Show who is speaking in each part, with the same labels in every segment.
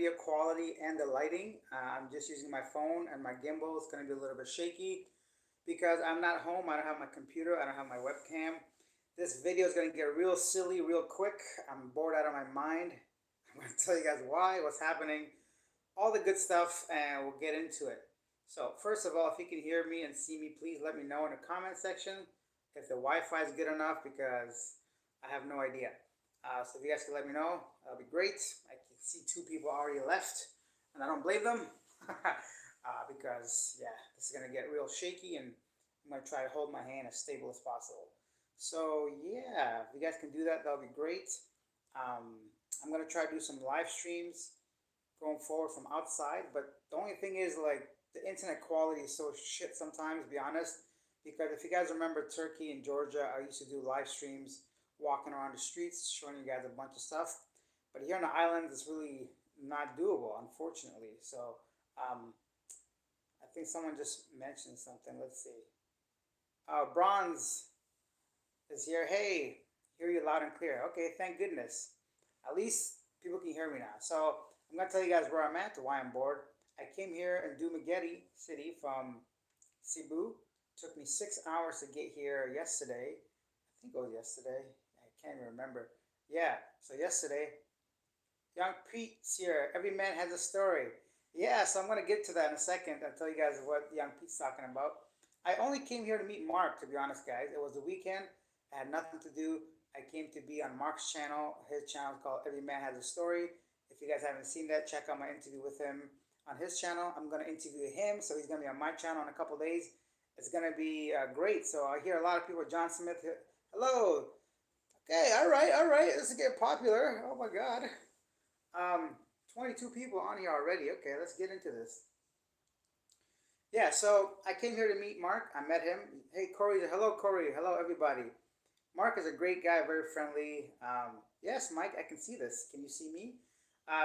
Speaker 1: video quality and the lighting. I'm just using my phone and my gimbal is going to be a little bit shaky because I'm not home. I don't have my computer. I don't have my webcam. This video is going to get real silly real quick. I'm bored out of my mind. I'm going to tell you guys why, what's happening, all the good stuff, and we'll get into it. So first of all, if you can hear me and see me, please let me know in the comment section if the Wi-Fi is good enough because I have no idea. So if you guys can let me know, that'll be great. I can see two people already left, and I don't blame them because yeah, this is gonna get real shaky, and I'm gonna try to hold my hand as stable as possible. So yeah, if you guys can do that, that'll be great. Um, I'm gonna try to do some live streams going forward from outside, but the only thing is like the internet quality is so shit sometimes, to be honest. Because if you guys remember Turkey and Georgia, I used to do live streams walking around the streets showing you guys a bunch of stuff. But here on the islands, it's really not doable, unfortunately. So um, I think someone just mentioned something. Let's see. Bronze is here. Hey, hear you loud and clear. Okay, thank goodness. At least people can hear me now. So I'm gonna tell you guys where I'm at, why I'm bored. I came here in Dumaguete City from Cebu. Took me 6 hours to get here yesterday. I think it was yesterday. I can't even remember. Yeah, so yesterday. Young Pete's here. Every man has a story. Yeah, so I'm gonna get to that in a second. I'll tell you guys what Young Pete's talking about. I only came here to meet Mark, to be honest, guys. It was the weekend. I had nothing to do. I came to be on Mark's channel. His channel is called Every Man Has a Story. If you guys haven't seen that, check out my interview with him on his channel. I'm gonna interview him, so he's gonna be on my channel in a couple days. It's gonna be great. So I hear a lot of people. John Smith, hello. Okay, all right, all right. This is getting popular. Oh my God. Um, 22 people on here already. Okay, let's get into this. Yeah, so I came here to meet Mark. I met him. Hey, Corey. Hello, Corey. Hello, everybody. Mark is a great guy, very friendly. Yes, Mike, I can see this. Can you see me?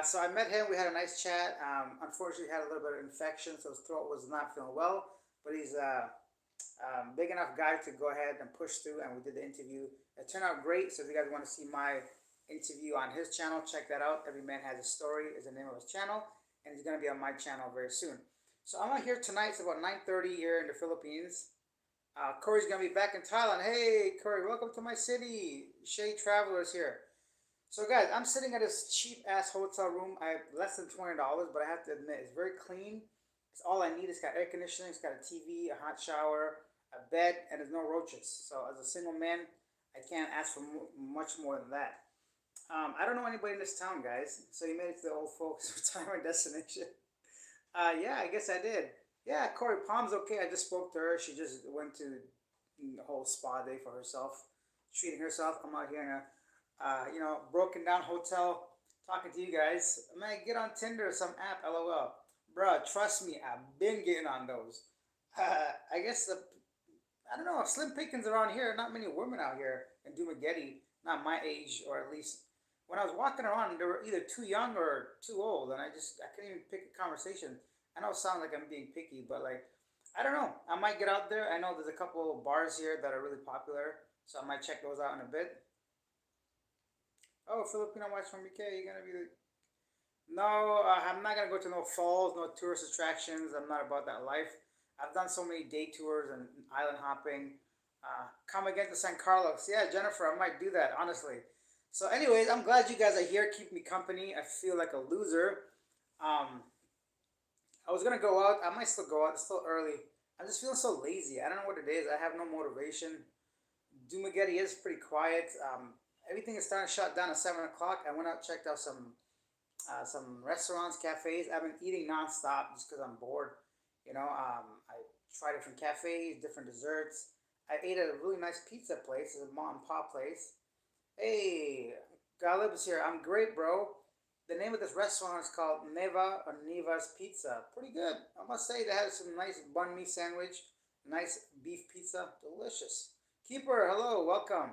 Speaker 1: So I met him. We had a nice chat. Unfortunately, he had a little bit of infection, so his throat was not feeling well. But he's big enough guy to go ahead and push through, and we did the interview. It turned out great. So if you guys want to see my interview on his channel, check that out. Every Man Has a Story is the name of his channel, and he's gonna be on my channel very soon. So I'm out here tonight. It's about 9:30 here in the Philippines. Corey's gonna be back in Thailand. Hey, Corey, welcome to my city. Shea Travelers here. So guys, I'm sitting at this cheap ass hotel room. I have less than $20, but I have to admit it's very clean. It's all I need. It's got air conditioning. It's got a TV, a hot shower, a bed, and there's no roaches. So as a single man, I can't ask for much more than that. I don't know anybody in this town, guys. So you made it to the old folks retirement destination. Yeah, I guess I did. Yeah, Corey Palm's okay. I just spoke to her. She just went to the whole spa day for herself, treating herself. I'm out here in a, broken down hotel talking to you guys. Man, get on Tinder or some app, lol. Bruh, trust me, I've been getting on those. I guess I don't know, slim pickings around here. Not many women out here in Dumaguete, not my age, or at least when I was walking around, they were either too young or too old, and I couldn't even pick a conversation. I know it sounds like I'm being picky, but like I don't know. I might get out there. I know there's a couple of bars here that are really popular, so I might check those out in a bit. Oh, Filipino wives from UK, you're gonna be no, I'm not gonna go to no falls, no tourist attractions. I'm not about that life. I've done so many day tours and island hopping. Come again to San Carlos. Yeah, Jennifer, I might do that, honestly. So, anyways, I'm glad you guys are here, keep me company. I feel like a loser. Um, I was gonna go out. I might still go out. It's still early. I'm just feeling so lazy. I don't know what it is. I have no motivation. Dumaguete is pretty quiet. Everything is starting to shut down at 7 o'clock. I went out, checked out some restaurants, cafes. I've been eating nonstop just because I'm bored. I try different cafes, different desserts. I ate at a really nice pizza place, a mom and pop place. Hey, Galib's here. I'm great, bro. The name of this restaurant is called Neva or Neva's Pizza. Pretty good. I must say they had some nice bun me sandwich, nice beef pizza, delicious. Keeper, hello, welcome.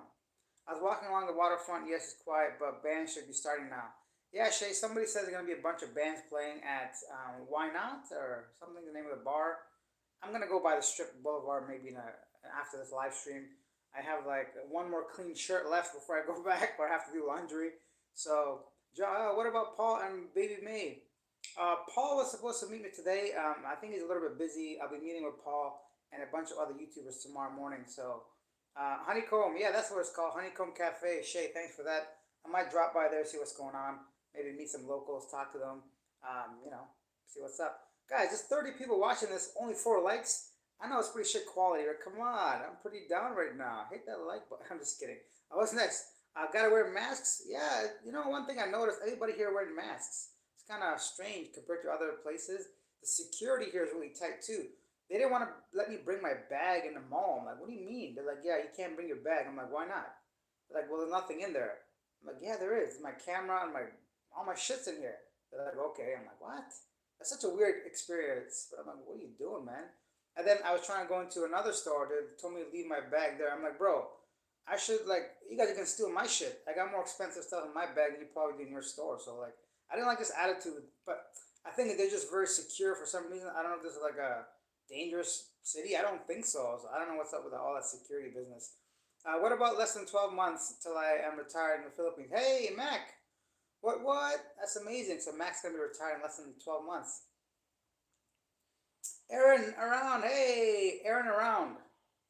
Speaker 1: I was walking along the waterfront. Yes, it's quiet, but bands should be starting now. Yeah, Shay, somebody says there's going to be a bunch of bands playing at Why Not or something, the name of the bar. I'm going to go by the Strip Boulevard maybe after this live stream. I have like one more clean shirt left before I go back, or I have to do laundry. So, what about Paul and Baby May? Paul was supposed to meet me today. I think he's a little bit busy. I'll be meeting with Paul and a bunch of other YouTubers tomorrow morning. So, Honeycomb, yeah, that's what it's called, Honeycomb Cafe. Shay, thanks for that. I might drop by there, see what's going on. Maybe meet some locals, talk to them. You know, see what's up. Guys, just 30 people watching this, only 4 likes. I know it's pretty shit quality, but come on, I'm pretty down right now. Hit that like button. I'm just kidding. What's next? Gotta wear masks? Yeah, you know, one thing I noticed, everybody here wearing masks. It's kind of strange compared to other places. The security here is really tight too. They didn't want to let me bring my bag in the mall. I'm like, what do you mean? They're like, yeah, you can't bring your bag. I'm like, why not? They're like, well, there's nothing in there. I'm like, yeah, there is. My camera and my all my shit's in here. They're like, okay. I'm like, what? That's such a weird experience. But I'm like, what are you doing, man? And then I was trying to go into another store. They told me to leave my bag there. I'm like, bro, I should like you guys are gonna steal my shit. I got more expensive stuff in my bag than you probably do in your store. So like I didn't like this attitude, but I think that they're just very secure for some reason. I don't know if this is like a dangerous city. I don't think so. So I don't know what's up with all that security business. What about less than 12 months till I am retired in the Philippines? Hey, Mac. What? That's amazing. So Mac's gonna be retired in less than 12 months. Aaron around. Hey, Aaron around.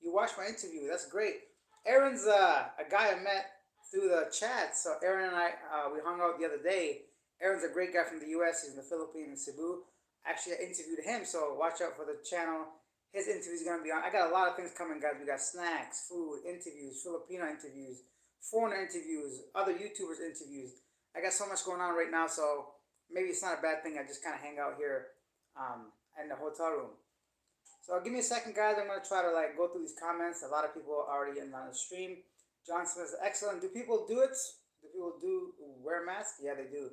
Speaker 1: You watched my interview. That's great. Aaron's a guy I met through the chat. So Aaron and I we hung out the other day. Aaron's a great guy from the U.S. He's in the Philippines in Cebu. Actually, I interviewed him. So watch out for the channel. His interview is gonna be on. I got a lot of things coming, guys. We got snacks, food, interviews, Filipino interviews, foreigner interviews, other YouTubers interviews. I got so much going on right now. So maybe it's not a bad thing. I just kind of hang out here in the hotel room. So give me a second, guys. I'm gonna try to like go through these comments. A lot of people are already in on the stream. John Smith, excellent. Do people do it? Do people do wear masks? Yeah, they do.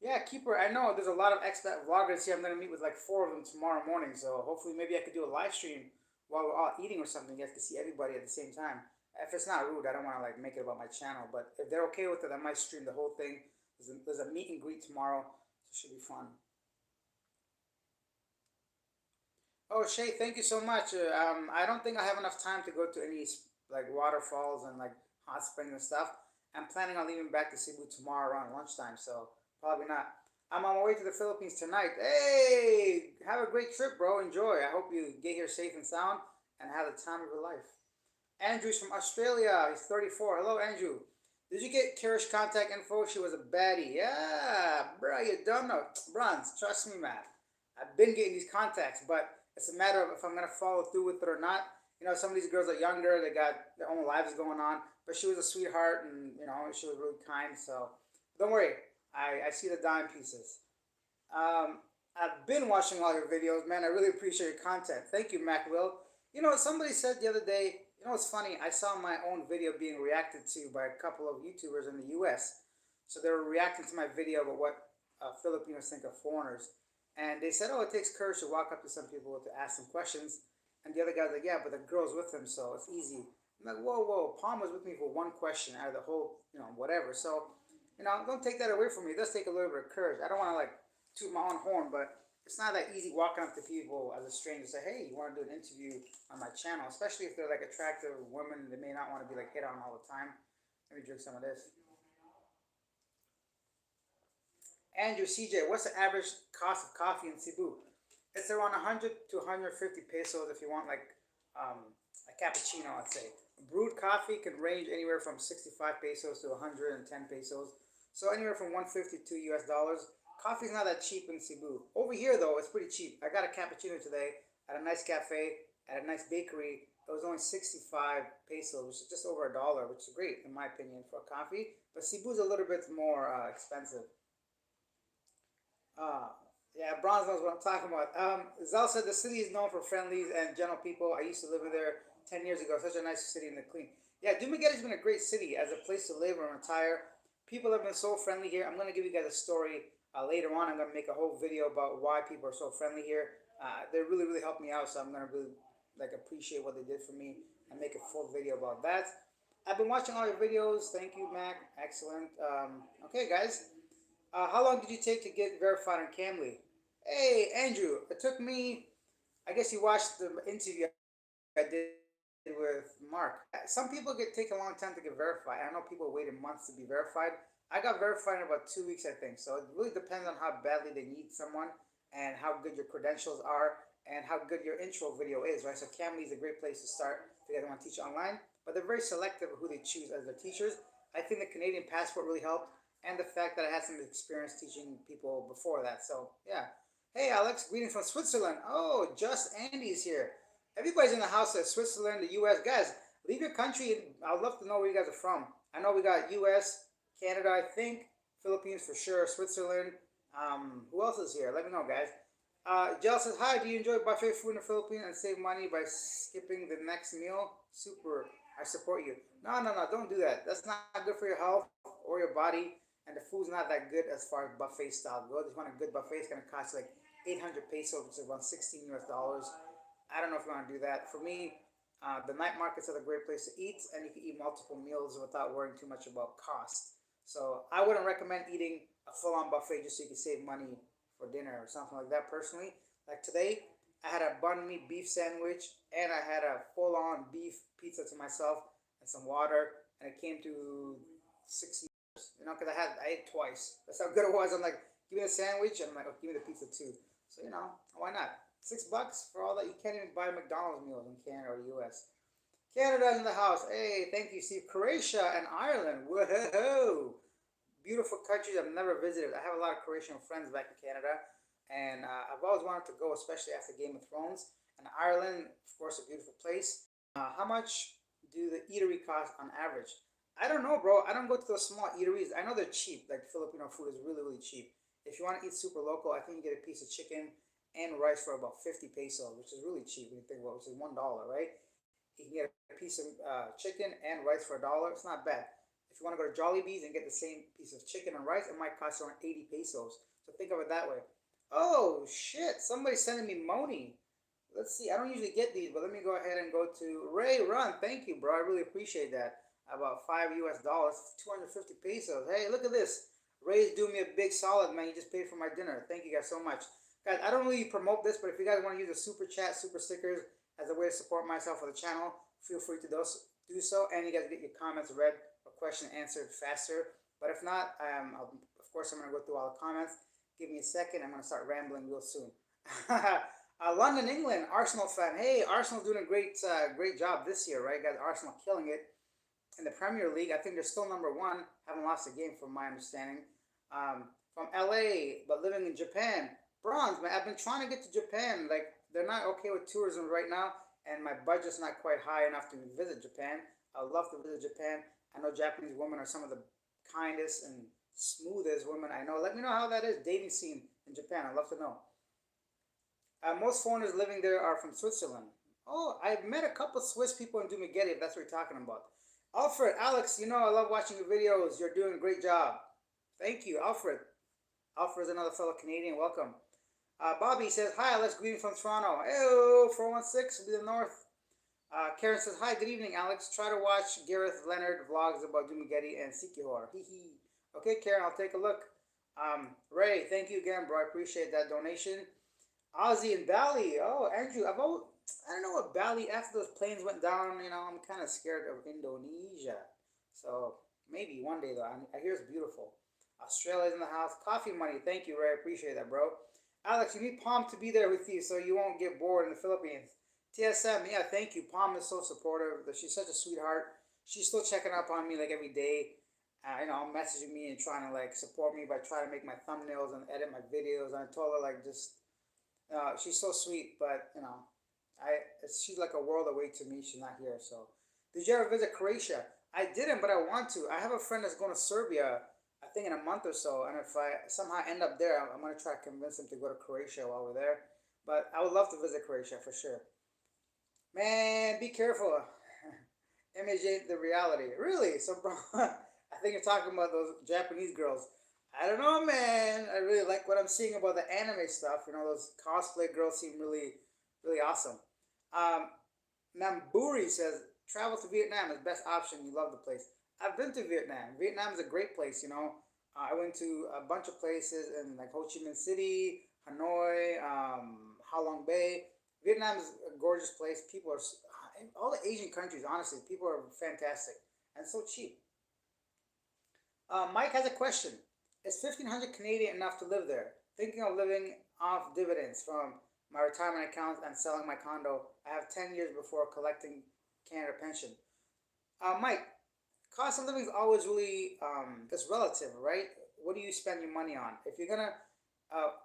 Speaker 1: Yeah, keeper. I know there's a lot of expat vloggers here. I'm gonna meet with like 4 of them tomorrow morning. So hopefully, maybe I could do a live stream while we're all eating or something. You guys can see everybody at the same time. If it's not rude, I don't want to like make it about my channel. But if they're okay with it, I might stream the whole thing. There's a meet and greet tomorrow, so it should be fun. Oh, Shay, thank you so much. I don't think I have enough time to go to any like waterfalls and like hot springs and stuff. I'm planning on leaving back to Cebu tomorrow around lunchtime, so probably not. I'm on my way to the Philippines tonight. Hey, have a great trip, bro. Enjoy. I hope you get here safe and sound and have the time of your life. Andrew's from Australia. He's 34. Hello, Andrew. Did you get Kara's contact info? She was a baddie. Yeah, bro, you don't know. Bronze, trust me, man. I've been getting these contacts, but it's a matter of if I'm gonna follow through with it or not. You know, some of these girls are younger; they got their own lives going on. But she was a sweetheart, and you know, she was really kind. So don't worry, I see the dime pieces. I've been watching all your videos, man. I really appreciate your content. Thank you, Mac Will. You know, somebody said the other day, you know, it's funny. I saw my own video being reacted to by a couple of YouTubers in the U.S. So they were reacting to my video about what Filipinos think of foreigners. And they said, oh, it takes courage to walk up to some people to ask them questions. And the other guy's like, yeah, but the girl's with him, so it's easy. I'm like, whoa, whoa, Palm was with me for one question out of the whole, you know, whatever. So, you know, don't take that away from me. It does take a little bit of courage. I don't want to like toot my own horn, but it's not that easy walking up to people as a stranger and say, hey, you want to do an interview on my channel, especially if they're like attractive women. They may not want to be like hit on all the time. Let me drink some of this. Andrew CJ, what's the average cost of coffee in Cebu? It's around 100 to 150 pesos if you want like a cappuccino, I'd say. Brewed coffee can range anywhere from 65 pesos to 110 pesos. So anywhere from 150 to US dollars. Coffee's not that cheap in Cebu. Over here though, it's pretty cheap. I got a cappuccino today at a nice cafe, at a nice bakery. It was only 65 pesos, which is just over a dollar, which is great in my opinion for a coffee. But Cebu's a little bit more expensive. Uh, yeah, Bronze knows what I'm talking about. Zal said the city is known for friendlies and gentle people. I used to live there 10 years ago. Such a nice city and clean. Yeah, Dumaguete has been a great city as a place to live and retire. People have been so friendly here. I'm going to give you guys a story later on. I'm going to make a whole video about why people are so friendly here. They really, really helped me out, so I'm going to really like appreciate what they did for me and make a full video about that. I've been watching all your videos. Thank you, Mac. Excellent. Okay, guys. How long did you take to get verified on Camly? Hey, Andrew, it took me, I guess you watched the interview I did with Mark. Some people take a long time to get verified. I know people waited months to be verified. I got verified in about 2 weeks, I think. So it really depends on how badly they need someone and how good your credentials are and how good your intro video is, right? So Cambly is a great place to start if you guys want to teach online, but they're very selective of who they choose as their teachers. I think the Canadian passport really helped, and the fact that I had some experience teaching people before that. So yeah. Hey Alex, greetings from Switzerland. Oh, just Andy's here. Everybody's in the house at Switzerland, the U.S. Guys, leave your country. I'd love to know where you guys are from. I know we got U.S., Canada, I think, Philippines for sure, Switzerland. Who else is here? Let me know, guys. Jill says, hi, do you enjoy buffet food in the Philippines and save money by skipping the next meal? Super. I support you. No, no, no, don't do that. That's not good for your health or your body. And the food's not that good as far as buffet style goes. If you want a good buffet, it's going to cost like 800 pesos, which is around 16 US dollars. I don't know if you want to do that. For me, the night markets are a great place to eat, and you can eat multiple meals without worrying too much about cost. So I wouldn't recommend eating a full-on buffet just so you can save money for dinner or something like that. Personally, like today, I had a bun meat beef sandwich and I had a full-on beef pizza to myself and some water, and it came to 6, because I ate twice. That's how good it was. I'm like, give me the sandwich, and I'm like, oh, give me the pizza too. So why not? $6 for all that. You can't even buy McDonald's meals in Canada or US. Canada in the house. Hey, thank you, Steve. Croatia and Ireland. Whoa. Beautiful countries I've never visited. I have a lot of Croatian friends back in Canada, and I've always wanted to go, especially after Game of Thrones. And Ireland, of course, a beautiful place. How much do the eatery cost on average? I don't know, bro. I don't go to those small eateries. I know they're cheap. Like Filipino food is really, really cheap. If you want to eat super local, I think you get a piece of chicken and rice for about 50 pesos, which is really cheap when you think about it, which is $1, right? You can get a piece of chicken and rice for $1. It's not bad. If you want to go to Jollibee's and get the same piece of chicken and rice, it might cost around 80 pesos. So think of it that way. Oh shit! Somebody's sending me money. Let's see. I don't usually get these, but let me go ahead and go to Ray Run. Thank you, bro. I really appreciate that. About $5 US, 250 pesos. Hey, look at this. Ray's doing me a big solid, man. He just paid for my dinner. Thank you guys so much. Guys, I don't really promote this, but if you guys want to use the super chat, super stickers as a way to support myself for the channel, feel free to do so. And you guys get your comments read or question answered faster. But if not, of course, I'm going to go through all the comments. Give me a second. I'm going to start rambling real soon. London, England, Arsenal fan. Hey, Arsenal's doing a great job this year, right, guys? Arsenal killing it in the Premier League. I think they're still number one. Haven't lost a game from my understanding. From LA, but living in Japan. Bronze, man. I've been trying to get to Japan. Like, they're not okay with tourism right now, and my budget's not quite high enough to visit Japan. I would love to visit Japan. I know Japanese women are some of the kindest and smoothest women I know. Let me know how that is, dating scene in Japan. I'd love to know. Most foreigners living there are from Switzerland. Oh, I've met a couple Swiss people in Dumaguete, if that's what you're talking about. Alfred, Alex, I love watching your videos. You're doing a great job. Thank you, Alfred. Alfred is another fellow Canadian. Welcome. Bobby says, hi, Alex, greeting from Toronto. Hey, 416, will be the north. Karen says, hi, good evening, Alex. Try to watch Gareth Leonard vlogs about Dumaguete and Sikihor. Hee hee. Okay, Karen, I'll take a look. Ray, thank you again, bro. I appreciate that donation. Ozzy and Bali. Oh, Andrew, I don't know what Bali, after those planes went down, I'm kind of scared of Indonesia. So maybe one day, though. I hear it's beautiful. Australia's in the house. Coffee money. Thank you, Ray. I appreciate that, bro. Alex, you need Palm to be there with you so you won't get bored in the Philippines. TSM, yeah, thank you. Palm is so supportive. She's such a sweetheart. She's still checking up on me like every day. Messaging me and trying to like support me by trying to make my thumbnails and edit my videos. I told her like just, she's so sweet, but she's like a world away to me. She's not here. So, did you ever visit Croatia? I didn't, but I want to. I have a friend that's going to Serbia, I think in a month or so, and if I somehow end up there, I'm going to try to convince him to go to Croatia while we're there. But I would love to visit Croatia for sure. Man, be careful. Image ain't the reality. Really? So, bro, I think you're talking about those Japanese girls. I don't know, man. I really like what I'm seeing about the anime stuff. Those cosplay girls seem really, really awesome. Um, Namburi says, travel to Vietnam is best option. You love the place. I've been to Vietnam. Vietnam is a great place. I went to a bunch of places in like Ho Chi Minh City, Hanoi, Ha Long Bay. Vietnam is a gorgeous place. People are, all the Asian countries, honestly, people are fantastic and so cheap. Mike has a question. Is 1,500 Canadian enough to live there? Thinking of living off dividends from my retirement account and selling my condo. I have 10 years before collecting Canada pension. Mike, cost of living is always really it's relative, right? What do you spend your money on? If you're gonna,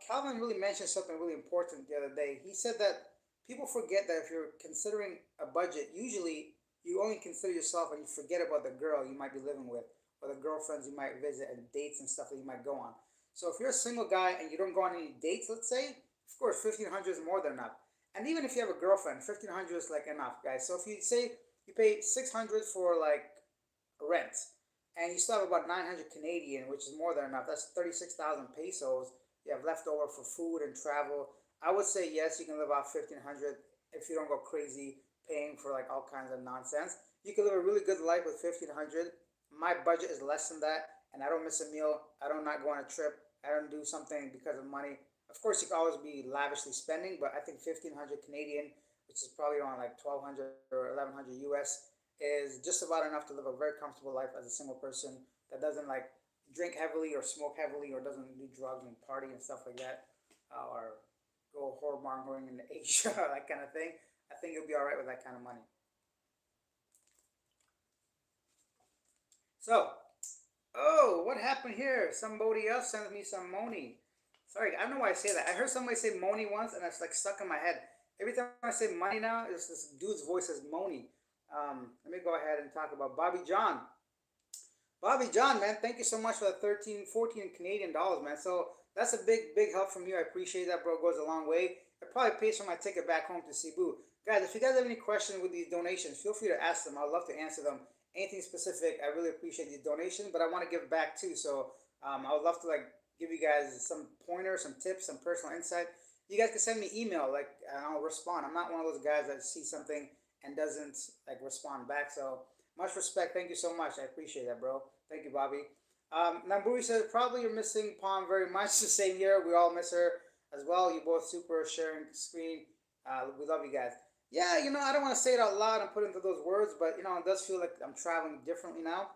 Speaker 1: Calvin really mentioned something really important the other day. He said that people forget that if you're considering a budget, usually you only consider yourself and you forget about the girl you might be living with or the girlfriends you might visit and dates and stuff that you might go on. So if you're a single guy and you don't go on any dates, let's say, of course, 1,500 is more than enough. And even if you have a girlfriend, 1,500 is like enough, guys. So if you say you pay 600 for like rent, and you still have about 900 Canadian, which is more than enough. That's 36,000 pesos. You have left over for food and travel. I would say yes, you can live off 1,500 if you don't go crazy paying for like all kinds of nonsense. You can live a really good life with 1,500. My budget is less than that, and I don't miss a meal. I don't not go on a trip. I don't do something because of money. Of course, you can always be lavishly spending, but I think 1,500 Canadian, which is probably around like 1,200 or 1,100 US, is just about enough to live a very comfortable life as a single person that doesn't like drink heavily or smoke heavily or doesn't do drugs and party and stuff like that, or go whoremongering in Asia, that kind of thing. I think you'll be all right with that kind of money. So, oh, what happened here? Somebody else sent me some money. Sorry, I don't know why I say that. I heard somebody say money once, and it's like stuck in my head. Every time I say money now, it's this dude's voice says money. Let me go ahead and talk about Bobby John. Bobby John, man, thank you so much for the 13, 14 Canadian dollars, man. So that's a big help from you. I appreciate that, bro. It goes a long way. It probably pays for my ticket back home to Cebu. Guys, if you guys have any questions with these donations, feel free to ask them. I'd love to answer them. Anything specific, I really appreciate these donations, but I want to give back too. So I would love to like give you guys some pointers, some tips, some personal insight. You guys can send me email, like, and I'll respond. I'm not one of those guys that sees something and doesn't like respond back. So much respect. Thank you so much. I appreciate that, bro. Thank you, Bobby. Namburi says, probably you're missing Palm very much. The same year. We all miss her as well. You both super sharing screen. We love you guys. Yeah, I don't want to say it out loud and put into those words, but, it does feel like I'm traveling differently now.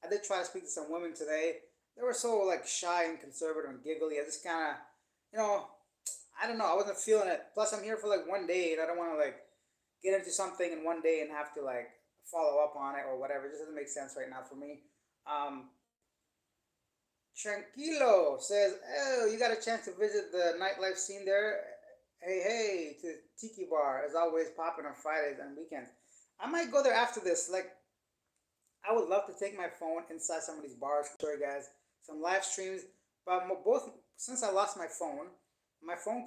Speaker 1: I did try to speak to some women today. They were so, like, shy and conservative and giggly. I just kind of, you know, I don't know. I wasn't feeling it. Plus, I'm here for, like, one day, and I don't want to, like, get into something in one day and have to, like, follow up on it or whatever. It just doesn't make sense right now for me. Um, Tranquilo says, "Oh, you got a chance to visit the nightlife scene there? Hey, hey, to Tiki Bar, as always, popping on Fridays and weekends. I might go there after this. Like, I would love to take my phone inside some of these bars, show you guys some live streams. But both since I lost my phone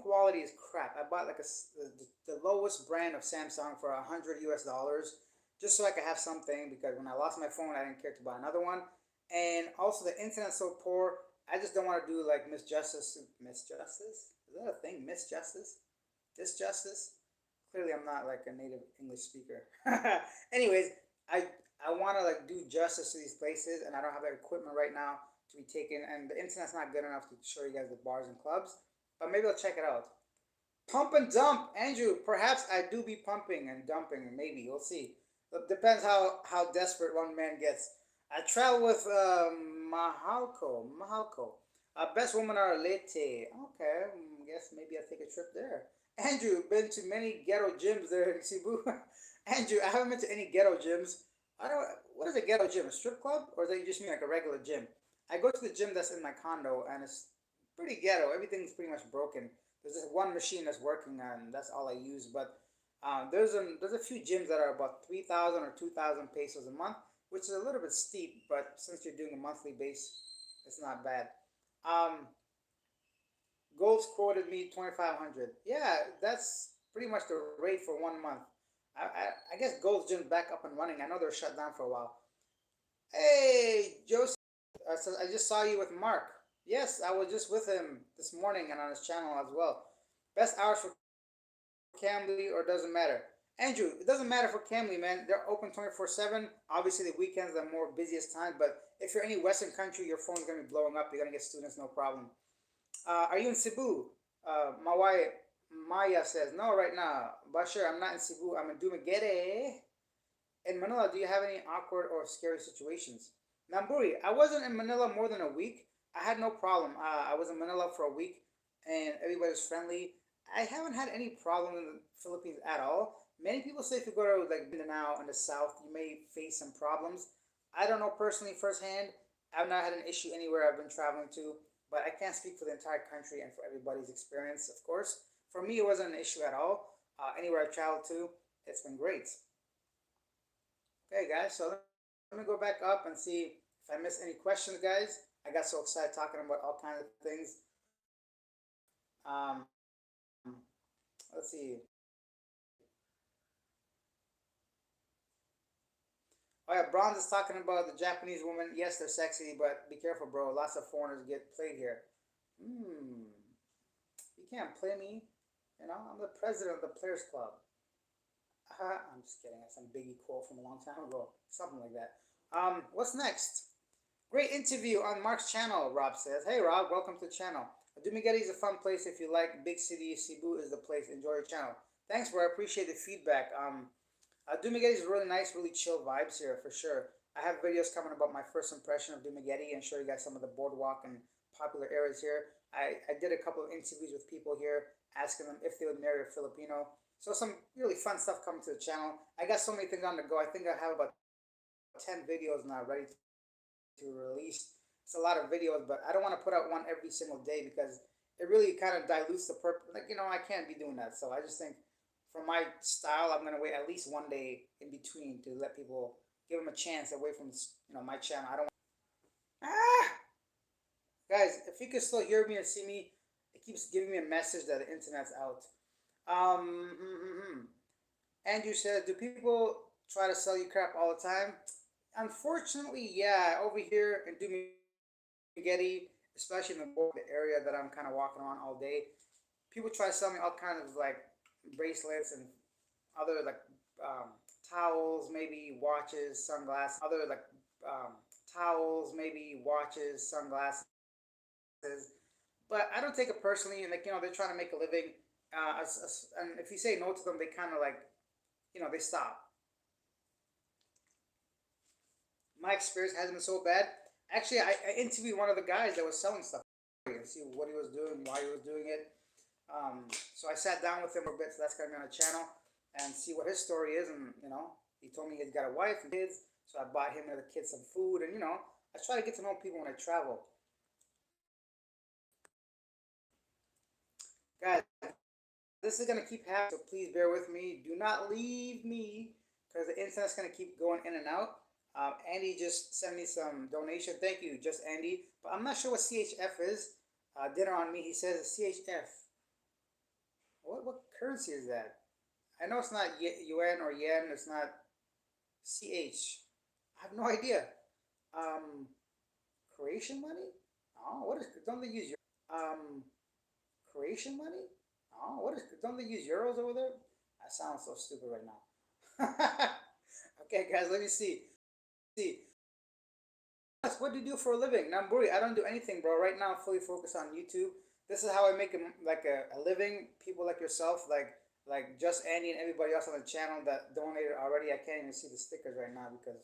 Speaker 1: quality is crap. I bought like the lowest brand of Samsung for 100 US dollars, just so I could have something because when I lost my phone, I didn't care to buy another one. And also the internet's so poor. I just don't want to do like Miss Justice. Miss Justice? Is that a thing? Miss Justice? Disjustice? Clearly, I'm not like a native English speaker. Anyways, I want to like do justice to these places, and I don't have the equipment right now to be taken, and the internet's not good enough to show you guys the bars and clubs. But maybe I'll check it out. Pump and dump, Andrew. Perhaps I do be pumping and dumping. Maybe we'll see. It depends how desperate one man gets. I travel with Mahalco. Best woman are Lete. Okay, guess maybe I'll take a trip there. Andrew, been to many ghetto gyms there in Cebu. Andrew, I haven't been to any ghetto gyms. I don't. What is a ghetto gym? A strip club, or does it just mean like a regular gym? I go to the gym that's in my condo, and it's pretty ghetto. Everything's pretty much broken. There's this one machine that's working, and that's all I use. But there's a few gyms that are about 3,000 or 2,000 pesos a month, which is a little bit steep. But since you're doing a monthly base, it's not bad. Um, Gold's quoted me 2,500. Yeah, that's pretty much the rate for 1 month. I guess Gold's Gym back up and running. I know they're shut down for a while. Hey, Joseph, I just saw you with Mark. Yes, I was just with him this morning and on his channel as well. Best hours for Camly or doesn't matter? Andrew, it doesn't matter for Camly, man. They're open 24/7. Obviously, the weekends are more busiest time, but if you're any Western country, your phone's gonna be blowing up. You're gonna get students, no problem. Are you in Cebu? My wife Maya says no right now. Bashir, I'm not in Cebu. I'm in Dumaguete. In Manila, do you have any awkward or scary situations? Namburi, I wasn't in Manila more than a week. I had no problem. I was in Manila for a week, and everybody was friendly. I haven't had any problem in the Philippines at all. Many people say if you go to like Mindanao in the south, you may face some problems. I don't know personally firsthand. I've not had an issue anywhere I've been traveling to, but I can't speak for the entire country and for everybody's experience, of course. For me, it wasn't an issue at all. Anywhere I've traveled to, it's been great. Okay, guys, so let me go back up and see if I missed any questions, guys. I got so excited talking about all kinds of things. Um, let's see. Oh yeah, Bronze is talking about the Japanese woman. Yes, they're sexy, but be careful, bro. Lots of foreigners get played here. Hmm. You can't play me. You know, I'm the president of the Players Club. I'm just kidding. That's some Biggie quote from a long time ago. Something like that. What's next? Great interview on Mark's channel, Rob says. Hey, Rob, welcome to the channel. Dumaguete is a fun place if you like big city. Cebu is the place. Enjoy your channel. Thanks, bro. I appreciate the feedback. Dumaguete is really nice, really chill vibes here for sure. I have videos coming about my first impression of Dumaguete and show you guys some of the boardwalk and popular areas here. I did a couple of interviews with people here, asking them if they would marry a Filipino. So some really fun stuff coming to the channel. I got so many things on the go. I think I have about 10 videos now ready to release. It's a lot of videos, but I don't want to put out one every single day because it really kind of dilutes the purpose. Like, I can't be doing that. So I just think for my style, I'm going to wait at least one day in between to let people give them a chance away from, my channel. I don't ah! Guys, if you can still hear me and see me, it keeps giving me a message that the internet's out. Andrew says, do people try to sell you crap all the time? Unfortunately, yeah. Over here in Dumaguete, especially in the area that I'm kind of walking around all day, people try to sell me all kinds of like bracelets and other like um, towels, maybe watches, sunglasses, other like um, towels, maybe watches, sunglasses. But I don't take it personally. And like they're trying to make a living. And if you say no to them, they kind of like they stop. My experience hasn't been so bad. Actually, I interviewed one of the guys that was selling stuff and see what he was doing, why he was doing it. So I sat down with him for a bit, so that's gonna be on the channel, and see what his story is. And he told me he's got a wife and kids, so I bought him and the kids some food, and I try to get to know people when I travel. Guys, this is gonna keep happening, so please bear with me. Do not leave me because the internet's gonna keep going in and out. Andy just sent me some donation. Thank you, just Andy. But I'm not sure what CHF is. Dinner on me. He says CHF. What currency is that? I know it's not yuan or yen. It's not CH. I have no idea. Um, Croatian money? Oh, what is? Don't they use Croatian money? Oh, what is? Don't they use euros over there? I sound so stupid right now. Okay, guys, let me see. What do you do for a living? Namburi, I don't do anything, bro. Right now, I'm fully focused on YouTube. This is how I make like a living. People like yourself, like just Andy and everybody else on the channel that donated already. I can't even see the stickers right now because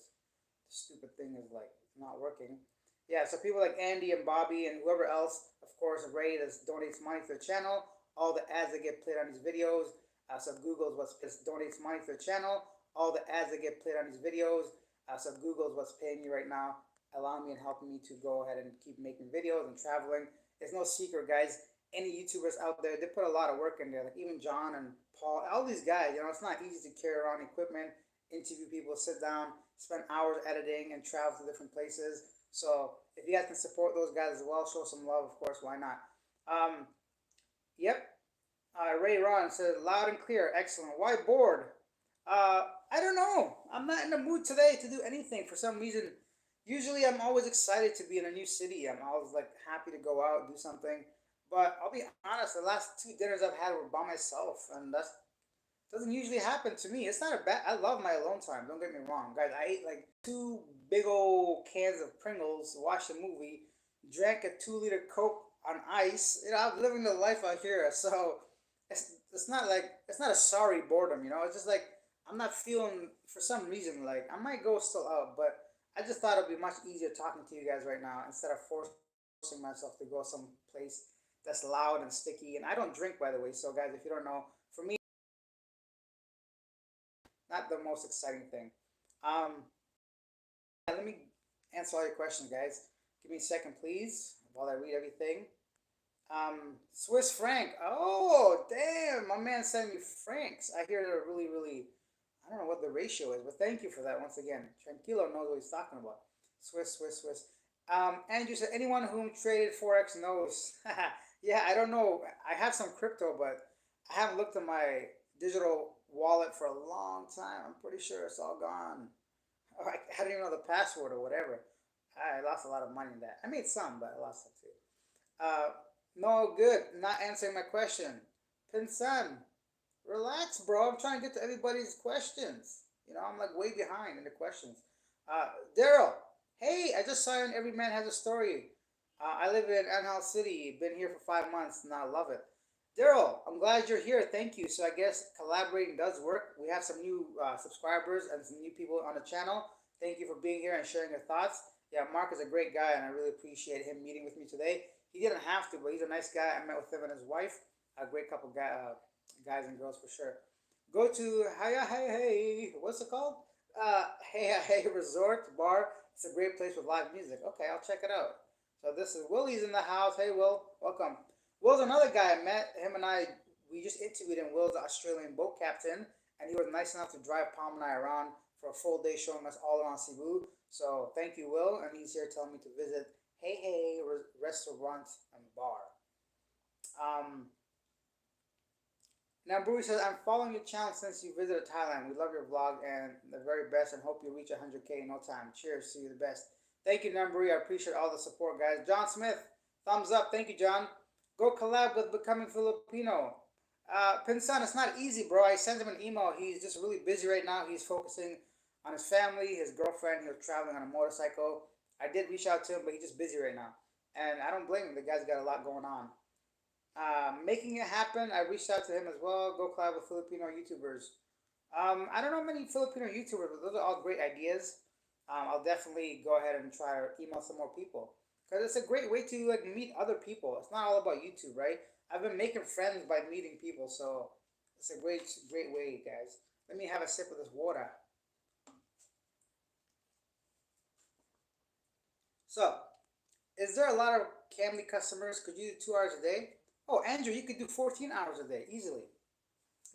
Speaker 1: the stupid thing is like not working. Yeah, so people like Andy and Bobby and whoever else, of course, Ray that donates money to the channel. All the ads that get played on these videos. So Google's what donates money to the channel. All the ads that get played on these videos. So Google's what's paying me right now, allowing me and helping me to go ahead and keep making videos and traveling. It's no secret, guys. Any YouTubers out there, they put a lot of work in there. Like even John and Paul, all these guys. It's not easy to carry around equipment, interview people, sit down, spend hours editing, and travel to different places. So if you guys can support those guys as well, show some love, of course. Why not? Um, yep. Ray Ron says loud and clear. Excellent. Why bored? I don't know. I'm not in the mood today to do anything for some reason. Usually, I'm always excited to be in a new city. I'm always like happy to go out and do something. But I'll be honest, the last two dinners I've had were by myself, and that doesn't usually happen to me. It's not a bad. I love my alone time. Don't get me wrong, guys. I ate like two big old cans of Pringles, watched a movie, drank a 2 liter Coke on ice. I'm living the life out here. So it's not like it's not a sorry boredom. It's just like I'm not feeling for some reason like I might go still out, but I just thought it'd be much easier talking to you guys right now instead of forcing myself to go some place that's loud and sticky. And I don't drink, by the way. So, guys, if you don't know, for me, not the most exciting thing. Um, let me answer all your questions, guys. Give me a second, please, while I read everything. Swiss franc. Oh, damn! My man sent me francs. I hear they're really, really. I don't know what the ratio is, but thank you for that once again. Tranquilo knows what he's talking about. Swiss, Swiss, Swiss. Andrew said, anyone whom traded forex knows. Yeah, I don't know. I have some crypto, but I haven't looked at my digital wallet for a long time. I'm pretty sure it's all gone. Or I don't even know the password or whatever. I lost a lot of money in that. I made some, but I lost some too. Uh, no good. Not answering my question. Pinsan, relax, bro. I'm trying to get to everybody's questions. I'm like way behind in the questions. Daryl, hey, I just saw you on Every Man Has a Story. I live in Anhal City. Been here for 5 months and I love it. Daryl, I'm glad you're here. Thank you. So I guess collaborating does work. We have some new subscribers and some new people on the channel. Thank you for being here and sharing your thoughts. Yeah, Mark is a great guy, and I really appreciate him meeting with me today. He didn't have to, but he's a nice guy. I met with him and his wife. A great couple guys and girls for sure. Go to Hey, what's it called? Hey Resort Bar. It's a great place with live music. Okay, I'll check it out. So this is Willie's in the house. Hey Will, welcome. Will's another guy I met. Him and I, we just interviewed him. Will's the Australian boat captain, and he was nice enough to drive Palm and I around for a full day, showing us all around Cebu. So thank you, Will, and he's here telling me to visit Hey Restaurant and Bar. Um, Now, Brewery says, I'm following your channel since you visited Thailand. We love your vlog and the very best and hope you reach 100K in no time. Cheers. See you the best. Thank you, Namburi. I appreciate all the support, guys. John Smith, thumbs up. Thank you, John. Go collab with Becoming Filipino. Pinsan, it's not easy, bro. I sent him an email. He's just really busy right now. He's focusing on his family, his girlfriend. He was traveling on a motorcycle. I did reach out to him, but he's just busy right now. And I don't blame him. The guy's got a lot going on. Making it happen. I reached out to him as well. Go collab with Filipino YouTubers. I don't know many Filipino YouTubers, but those are all great ideas. I'll definitely go ahead and try to email some more people because it's a great way to like meet other people. It's not all about YouTube, right? I've been making friends by meeting people, so it's a great way, guys. Let me have a sip of this water. So, is there a lot of Camly customers? Could you do 2 hours a day? Oh, Andrew, you could do 14 hours a day easily.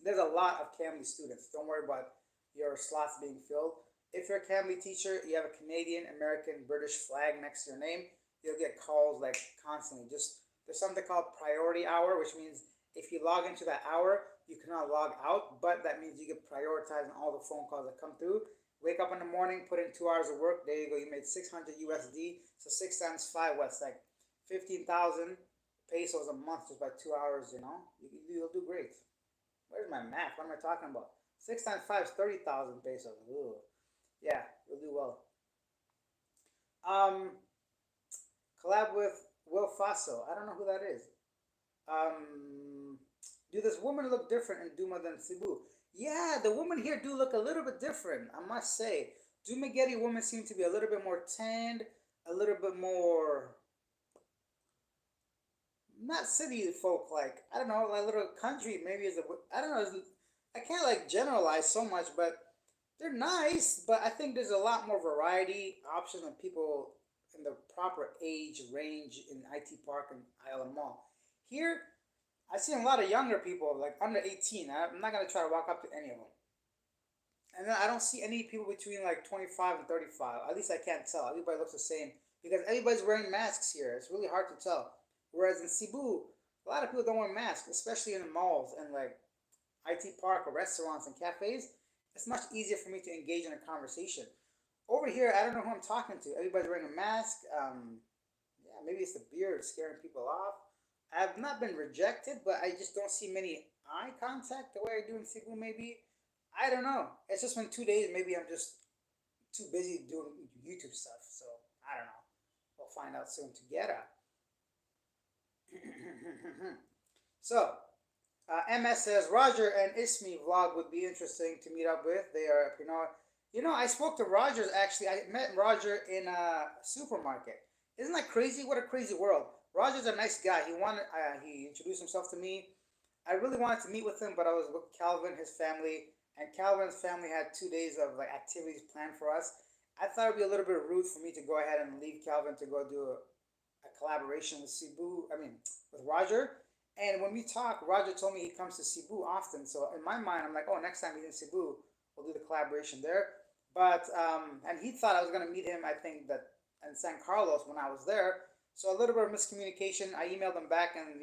Speaker 1: There's a lot of Camly students. Don't worry about your slots being filled. If you're a Camly teacher, you have a Canadian, American, British flag next to your name, you'll get calls like constantly. Just there's something called priority hour, which means if you log into that hour, you cannot log out, but that means you get prioritized on all the phone calls that come through. Wake up in the morning, put in 2 hours of work. There you go. You made 600 USD. So six times five, what's like 15,000 pesos a month just by 2 hours? You'll do great. Where's my math? What am I talking about? Six times five is 30,000 pesos. Ooh. Yeah, you'll do well. Um, Collab with Will Faso. I don't know who that is. Um, do this woman look different in Duma than Cebu? Yeah, the women here do look a little bit different, I must say. Dumaguete women seem to be a little bit more tanned, a little bit more not city folk like I don't know, like little country maybe is a I don't know. I can't like generalize so much, but they're nice. But I think there's a lot more variety options and people in the proper age range in IT Park and Island Mall. Here, I see a lot of younger people like under 18. I'm not gonna try to walk up to any of them. And then I don't see any people between like 25 and 35. At least I can't tell. Everybody looks the same because everybody's wearing masks here. It's really hard to tell. Whereas in Cebu, a lot of people don't wear masks, especially in the malls and like IT Park or restaurants and cafes. It's much easier for me to engage in a conversation. Over here, I don't know who I'm talking to. Everybody's wearing a mask. Yeah, maybe it's the beard scaring people off. I've not been rejected, but I just don't see many eye contact the way I do in Cebu. Maybe I don't know. It's just been 2 days. Maybe I'm just too busy doing YouTube stuff. So I don't know. We'll find out soon together. So, MS says Roger and Ismi vlog would be interesting to meet up with. They are Pinoy. I spoke to Rogers actually. I met Roger in a supermarket. Isn't that crazy? What a crazy world. Roger's a nice guy. He introduced himself to me. I really wanted to meet with him, but I was with Calvin, his family, and Calvin's family had 2 days of like activities planned for us. I thought it'd be a little bit rude for me to go ahead and leave Calvin to go do a collaboration with Cebu. I mean, with Roger. And when we talk, Roger told me he comes to Cebu often. So in my mind, I'm like, oh, next time he's in Cebu, we'll do the collaboration there. But and he thought I was gonna meet him. I think that in San Carlos when I was there. So a little bit of miscommunication. I emailed him back and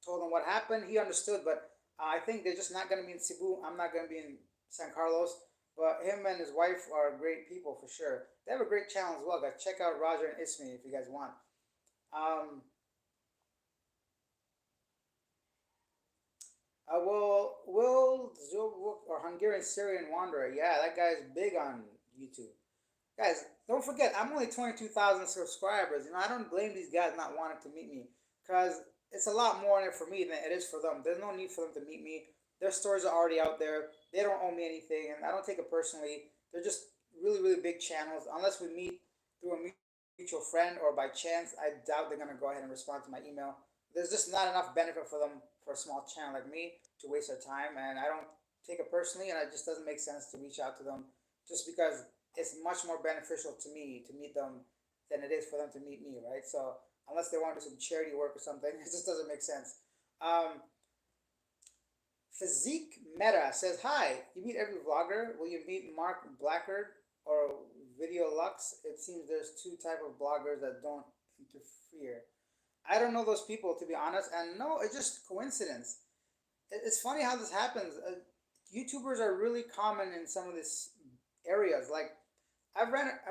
Speaker 1: told him what happened. He understood, but I think they're just not gonna be in Cebu. I'm not gonna be in San Carlos. But him and his wife are great people for sure. They have a great channel as well, guys. Check out Roger and Ismi if you guys want. Um, Will or Hungarian Syrian Wanderer. Yeah, that guy's big on YouTube. Guys, don't forget, I'm only 22,000 subscribers. I don't blame these guys not wanting to meet me because it's a lot more in it for me than it is for them. There's no need for them to meet me. Their stories are already out there. They don't owe me anything, and I don't take it personally. They're just really, really big channels. Unless we meet through a mutual friend or by chance, I doubt they're going to go ahead and respond to my email. There's just not enough benefit for them for a small channel like me to waste their time, and I don't take it personally, and it just doesn't make sense to reach out to them just because it's much more beneficial to me to meet them than it is for them to meet me, right? So unless they want to do some charity work or something, it just doesn't make sense. Physique Meta says, "Hi, you meet every vlogger. Will you meet Mark Blackard or Video Lux? It seems there's two type of bloggers that don't interfere. I don't know those people to be honest, and no, it's just coincidence. It's funny how this happens. YouTubers are really common in some of these areas. Like I've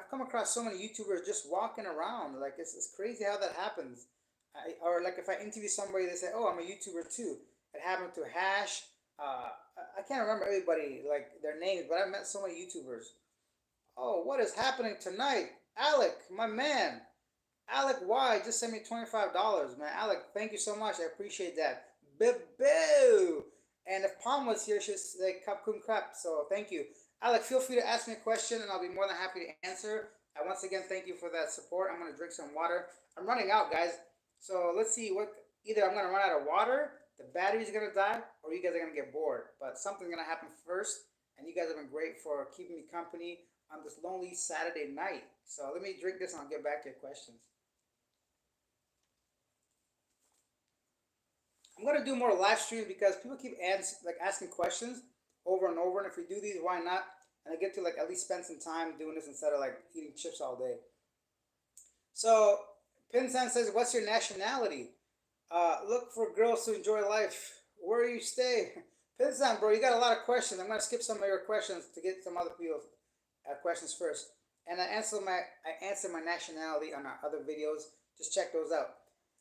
Speaker 1: come across so many YouTubers just walking around. Like it's crazy how that happens. Or like if I interview somebody, they say, "Oh, I'm a YouTuber too." It happened to Hash. I can't remember everybody like their names, but I met so many YouTubers. Oh, what is happening tonight, Alec, my man? Alec Y just sent me $25, man. Alec, thank you so much. I appreciate that. Boo! And if Palm was here, she'd say cup cum crap. So thank you. Alec, feel free to ask me a question and I'll be more than happy to answer. I once again thank you for that support. I'm gonna drink some water. I'm running out, guys. So let's see what either I'm gonna run out of water, the battery's gonna die, or you guys are gonna get bored. But something's gonna happen first, and you guys have been great for keeping me company on this lonely Saturday night. So let me drink this and I'll get back to your questions. I'm gonna do more live streams because people keep asking questions over and over, and if we do these, why not? And I get to like at least spend some time doing this instead of like eating chips all day. So Pinsan says, "What's your nationality? Look for girls to enjoy life. Where you stay?" Pinsan, bro, you got a lot of questions. I'm gonna skip some of your questions to get some other people's questions first. And I answer my nationality on our other videos. Just check those out.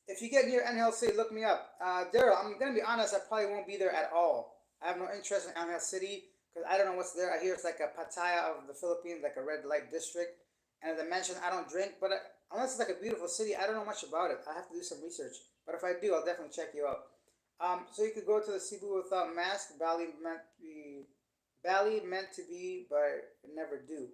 Speaker 1: If you get near Angel City, look me up. Daryl, I'm gonna be honest. I probably won't be there at all. I have no interest in Angel City because I don't know what's there. I hear it's like a Pattaya of the Philippines, like a red light district. And as I mentioned, I don't drink, but unless it's like a beautiful city, I don't know much about it. I have to do some research. But if I do, I'll definitely check you out. So you could go to the Cebu without mask. Bali meant to be, but never do.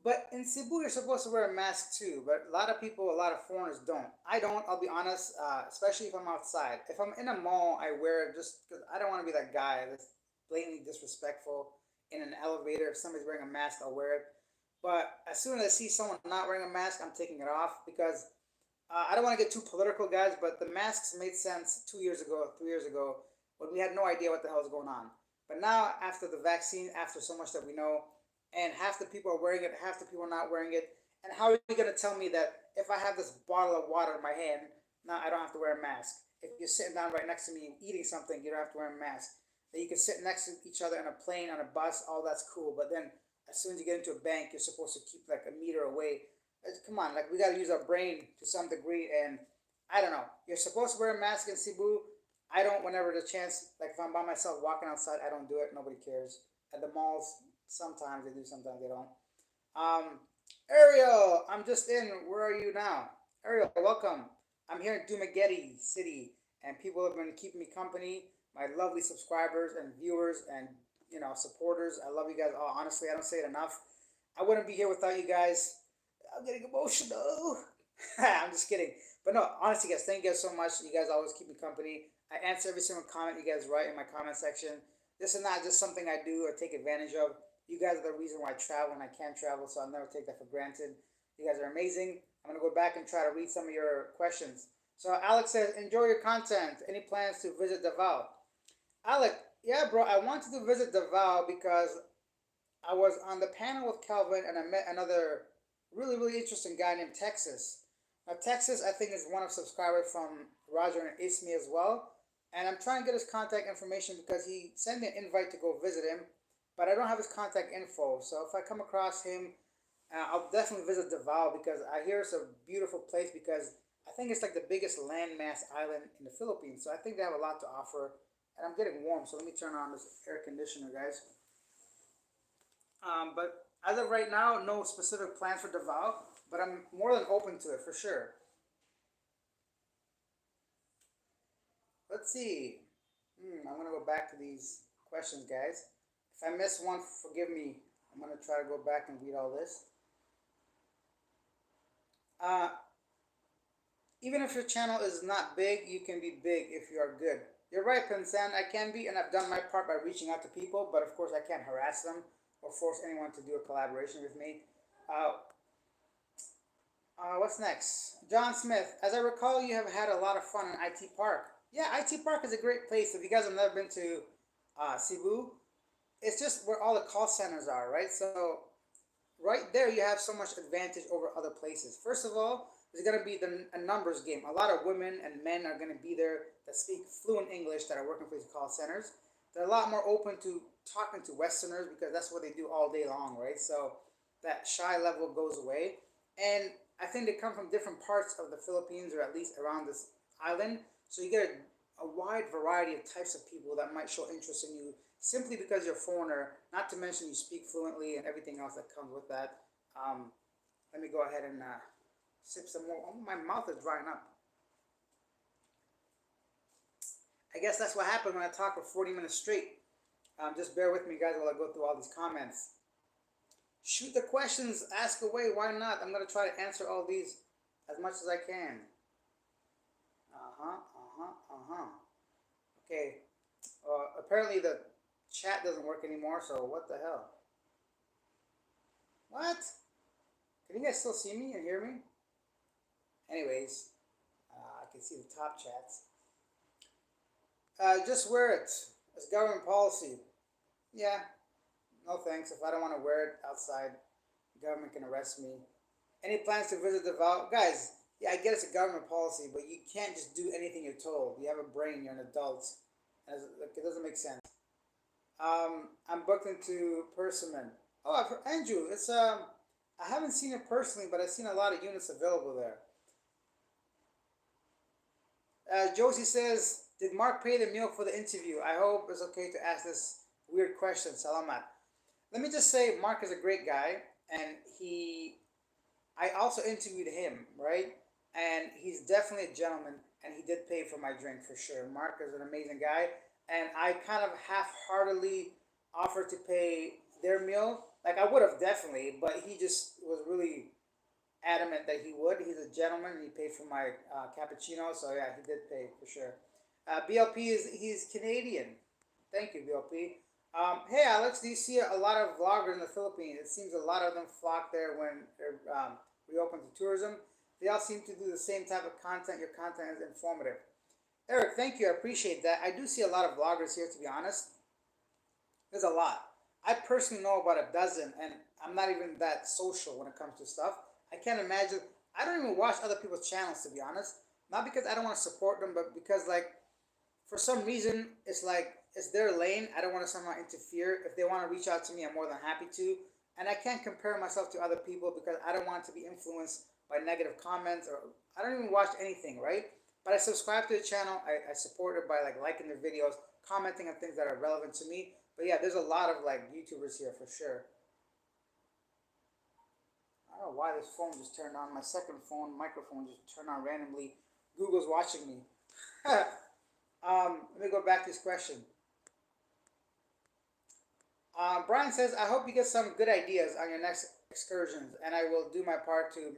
Speaker 1: But in Cebu, you're supposed to wear a mask too. But a lot of people, a lot of foreigners don't. I don't. I'll be honest. Especially if I'm outside. If I'm in a mall, I wear it just because I don't want to be that guy that's blatantly disrespectful in an elevator. If somebody's wearing a mask, I'll wear it. But as soon as I see someone not wearing a mask, I'm taking it off because I don't want to get too political, guys. But the masks made sense 2 years ago, 3 years ago, when we had no idea what the hell was going on. But now, after the vaccine, after so much that we know, and half the people are wearing it, half the people are not wearing it. And how are you going to tell me that if I have this bottle of water in my hand, now I don't have to wear a mask? If you're sitting down right next to me eating something, you don't have to wear a mask. That you can sit next to each other on a plane, on a bus, all that's cool. But then as soon as you get into a bank, you're supposed to keep like a meter away. Come on, like we got to use our brain to some degree. And I don't know. You're supposed to wear a mask in Cebu. I don't whenever the chance, like if I'm by myself walking outside, I don't do it. Nobody cares. At the malls, sometimes they do, sometimes they don't. Um, Ariel, I'm just in. Where are you now? Ariel, welcome. I'm here in Dumaguete City, and people have been keeping me company. My lovely subscribers and viewers and supporters. I love you guys all. Honestly, I don't say it enough. I wouldn't be here without you guys. I'm getting emotional. I'm just kidding. But no, honestly, guys, thank you guys so much. You guys always keep me company. I answer every single comment you guys write in my comment section. This is not just something I do or take advantage of. You guys are the reason why I travel and I can travel, so I'll never take that for granted. You guys are amazing. I'm gonna go back and try to read some of your questions. So Alex says, enjoy your content. Any plans to visit Davao? Alec, yeah, bro, I wanted to visit Davao because I was on the panel with Calvin and I met another really, really interesting guy named Texas. Now, Texas, I think, is one of subscribers from Roger and Ismi as well. And I'm trying to get his contact information because he sent me an invite to go visit him, but I don't have his contact info. So if I come across him, I'll definitely visit Davao because I hear it's a beautiful place because I think it's like the biggest landmass island in the Philippines. So I think they have a lot to offer. And I'm getting warm, so let me turn on this air conditioner, guys. But as of right now, no specific plans for Davao, but I'm more than open to it for sure. Let's see. I'm gonna go back to these questions, guys. If I miss one, forgive me. I'm gonna try to go back and read all this. Uh, Even if your channel is not big, you can be big if you are good. You're right, Pinsan. I can be, and I've done my part by reaching out to people, but of course, I can't harass them or force anyone to do a collaboration with me. Uh, what's next? John Smith. As I recall, you have had a lot of fun in IT Park. Yeah, IT Park is a great place. If you guys have never been to Cebu, it's just where all the call centers are, right? So right there you have so much advantage over other places. First of all, there's going to be a numbers game. A lot of women and men are going to be there that speak fluent English that are working for these call centers. They're a lot more open to talking to Westerners because that's what they do all day long, right? So that shy level goes away. And I think they come from different parts of the Philippines or at least around this island. So you get a wide variety of types of people that might show interest in you simply because you're a foreigner, not to mention you speak fluently and everything else that comes with that. Um, Let me go ahead and sip some more. Oh, my mouth is drying up. I guess that's what happened when I talk for 40 minutes straight. Just bear with me, guys, while I go through all these comments. Shoot the questions, ask away. Why not? I'm going to try to answer all these as much as I can. Okay. Apparently the chat doesn't work anymore, so what the hell? What? Can you guys still see me and hear me? Anyways, I can see the top chats. Just wear it. It's government policy. Yeah, no thanks. If I don't want to wear it outside, the government can arrest me. Any plans to visit the Val? Guys, yeah, I get it's a government policy, but you can't just do anything you're told. You have a brain, you're an adult. It doesn't make sense. I'm booked into Persimmon. Oh, I've heard, Andrew, I haven't seen it personally, but I've seen a lot of units available there. Josie says, did Mark pay the meal for the interview? I hope it's okay to ask this weird question. Salamat. Let me just say, Mark is a great guy, and I also interviewed him, right? And he's definitely a gentleman, and he did pay for my drink for sure. Mark is an amazing guy, and I kind of half-heartedly offered to pay their meal. Like I would have definitely, but he just was really adamant that he would. He's a gentleman, and he paid for my cappuccino, so yeah, he did pay for sure. BLP he's Canadian. Thank you, BLP. Hey Alex, do you see a lot of vloggers in the Philippines? It seems a lot of them flock there when they're reopened to tourism. They all seem to do the same type of content. Your content is informative. Eric, thank you. I appreciate that. I do see a lot of vloggers here, to be honest. There's a lot. I personally know about a dozen, and I'm not even that social when it comes to stuff. I can't imagine. I don't even watch other people's channels, to be honest. Not because I don't want to support them, but because, like, for some reason, it's like it's their lane. I don't want to somehow interfere. If they want to reach out to me, I'm more than happy to. And I can't compare myself to other people because I don't want to be influenced by negative comments or I don't even watch anything, right? But I subscribe to the channel. I support it by like liking their videos, commenting on things that are relevant to me. But yeah, there's a lot of like YouTubers here for sure. I don't know why this phone just turned on. My second phone microphone just turned on randomly. Google's watching me. Let me go back to this question. Brian says, I hope you get some good ideas on your next excursions, and I will do my part to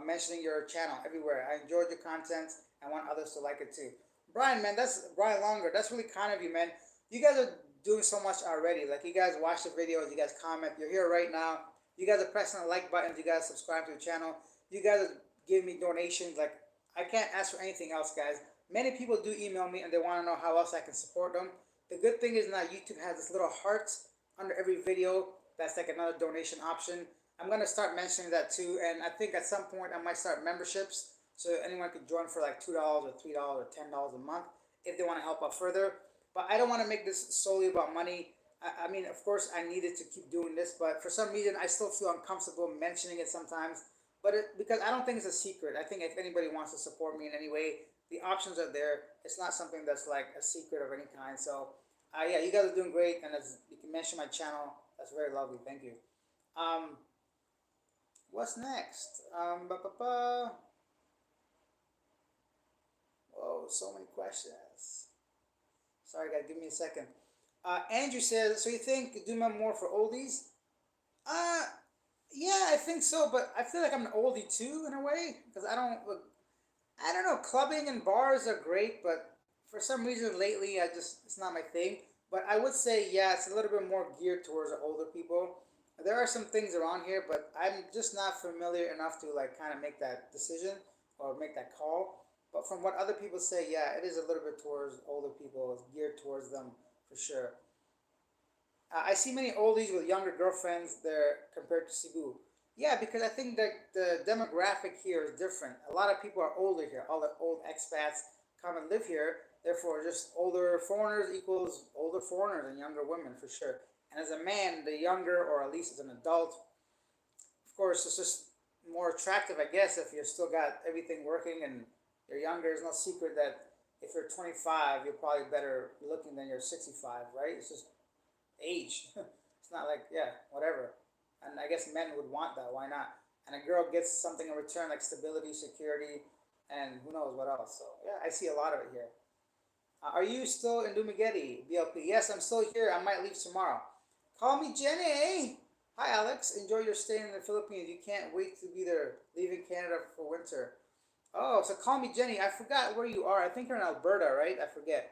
Speaker 1: mentioning your channel everywhere. I enjoyed your content and want others to like it too. Brian, man, that's Brian Longer. That's really kind of you, man. You guys are doing so much already. Like, you guys watch the videos, you guys comment, you're here right now. You guys are pressing the like buttons, you guys subscribe to the channel. You guys are giving me donations. Like, I can't ask for anything else, guys. Many people do email me and they want to know how else I can support them. The good thing is now YouTube has this little heart under every video. That's like another donation option. I'm gonna start mentioning that too, and I think at some point I might start memberships so anyone could join for like $2 or $3 or $10 a month if they want to help out further. But I don't want to make this solely about money. I mean, of course, I needed to keep doing this, but for some reason, I still feel uncomfortable mentioning it sometimes. But because I don't think it's a secret. I think if anybody wants to support me in any way, the options are there. It's not something that's like a secret of any kind. So, yeah, you guys are doing great, and as you can mention my channel, that's very lovely. Thank you. Um, what's next? Whoa, so many questions. Sorry, guys, give me a second. Andrew says, so you think Duma more for oldies? Uh, yeah, I think so, but I feel like I'm an oldie too in a way because I don't know. Clubbing and bars are great, but for some reason lately, it's not my thing. But I would say, yeah, it's a little bit more geared towards the older people. There are some things around here, but I'm just not familiar enough to like kind of make that decision or make that call. But from what other people say, yeah, it is a little bit towards older people. It's geared towards them for sure. I see many oldies with younger girlfriends there compared to Cebu. Yeah, because I think that the demographic here is different. A lot of people are older here. All the old expats come and live here. Therefore, just older foreigners equals older foreigners and younger women for sure. And as a man, the younger, or at least as an adult, of course, it's just more attractive, I guess, if you've still got everything working and you're younger. There's no secret that if you're 25, you're probably better looking than you're 65, right? It's just age. It's not like, yeah, whatever. And I guess men would want that. Why not? And a girl gets something in return like stability, security, and who knows what else. So yeah, I see a lot of it here. Are you still in Dumaguete, BLP? Yes, I'm still here. I might leave tomorrow. Call me Jenny. Hi, Alex. Enjoy your stay in the Philippines. You can't wait to be there. Leaving Canada for winter. Oh, so call me Jenny. I forgot where you are. I think you're in Alberta, right? I forget.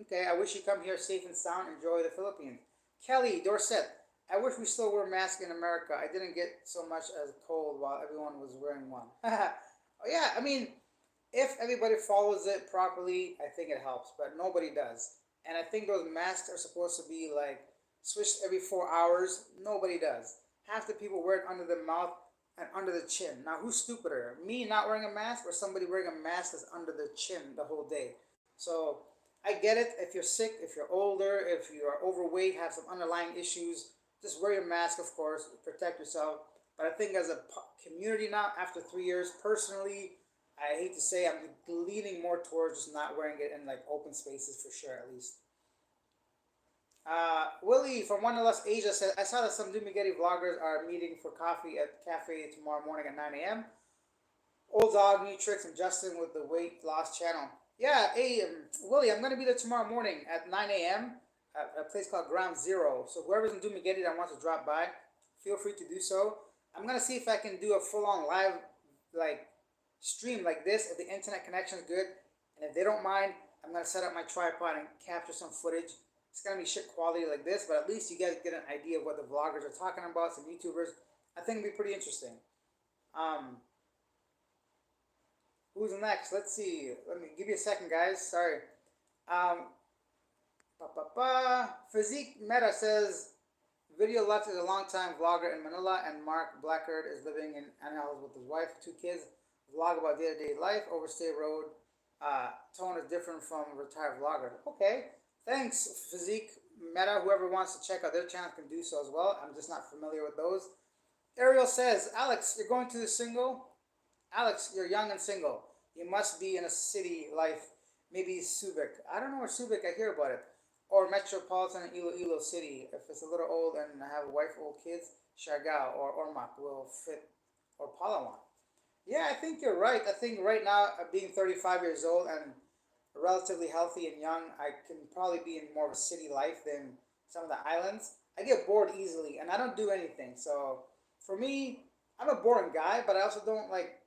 Speaker 1: Okay, I wish you come here safe and sound. Enjoy the Philippines. Kelly Dorset. I wish we still wear masks in America. I didn't get so much as cold while everyone was wearing one. Oh, yeah, I mean, if everybody follows it properly, I think it helps, but nobody does. And I think those masks are supposed to be like switched every 4 hours. Nobody does. Half the people wear it under the mouth and under the chin. Now, who's stupider? Me not wearing a mask or somebody wearing a mask that's under the chin the whole day? So I get it. If you're sick, if you're older, if you are overweight, have some underlying issues, just wear your mask, of course, protect yourself. But I think as a community now, after 3 years, personally, I hate to say I'm leaning more towards just not wearing it in like open spaces for sure, at least. Willie from One Less Asia said, I saw that some Dumaguete vloggers are meeting for coffee at cafe tomorrow morning at 9 a.m. Old Dog, New Tricks, and Justin with the weight loss channel. Yeah, hey, Willie, I'm going to be there tomorrow morning at 9 a.m. at a place called Ground Zero. So whoever's in Dumaguete that wants to drop by, feel free to do so. I'm going to see if I can do a full-on live, like, stream like this if the internet connection is good. And if they don't mind, I'm going to set up my tripod and capture some footage. It's going to be shit quality like this, but at least you guys get an idea of what the vloggers are talking about, some YouTubers. I think it'll be pretty interesting. Um, who's next? Let's see. Let me give you a second, guys. Sorry. Um, Physique Meta says Video Lux is a long-time vlogger in Manila, and Mark Blackard is living in Angeles with his wife, 2 kids. Vlog about day-to-day life. Overstay Road. Tone is different from retired vlogger. Okay. Thanks, Physique Meta. Whoever wants to check out their channel can do so as well. I'm just not familiar with those. Ariel says, Alex, you're going to the single? Alex, you're young and single. You must be in a city life. Maybe Subic. I don't know where Subic, I hear about it. Or Metropolitan Iloilo City. If it's a little old and I have a wife, old kids, Siargao or Ormoc will fit. Or Palawan. Yeah, I think you're right. I think right now, being 35 years old and relatively healthy and young, I can probably be in more of a city life than some of the islands. I get bored easily, and I don't do anything. So for me, I'm a boring guy, but I also don't like.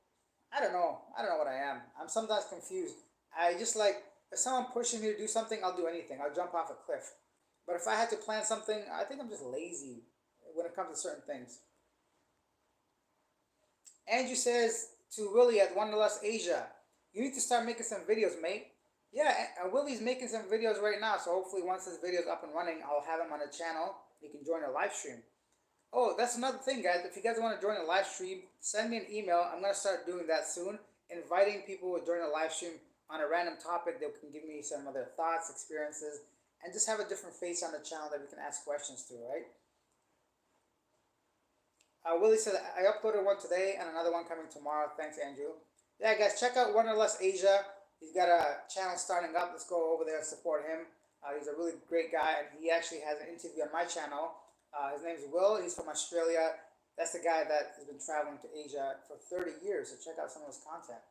Speaker 1: I don't know. I don't know what I am. I'm sometimes confused. I just like if someone pushes me to do something, I'll do anything. I'll jump off a cliff. But if I had to plan something, I think I'm just lazy when it comes to certain things. Andrew says to Willie at Wanderlust Asia, "You need to start making some videos, mate." Yeah, Willie's making some videos right now, so hopefully once this video is up and running, I'll have him on the channel. You can join a live stream. Oh, that's another thing, guys. If you guys want to join a live stream, send me an email. I'm gonna start doing that soon, inviting people to join a live stream on a random topic that can give me some of their thoughts, experiences, and just have a different face on the channel that we can ask questions to, right? Willie said I uploaded one today and another one coming tomorrow. Thanks, Andrew. Yeah, guys, check out Wanderlust Asia. He's got a channel starting up. Let's go over there and support him. He's a really great guy, and he actually has an interview on my channel. His name's Will. He's from Australia. That's the guy that has been traveling to Asia for 30 years. So check out some of his content.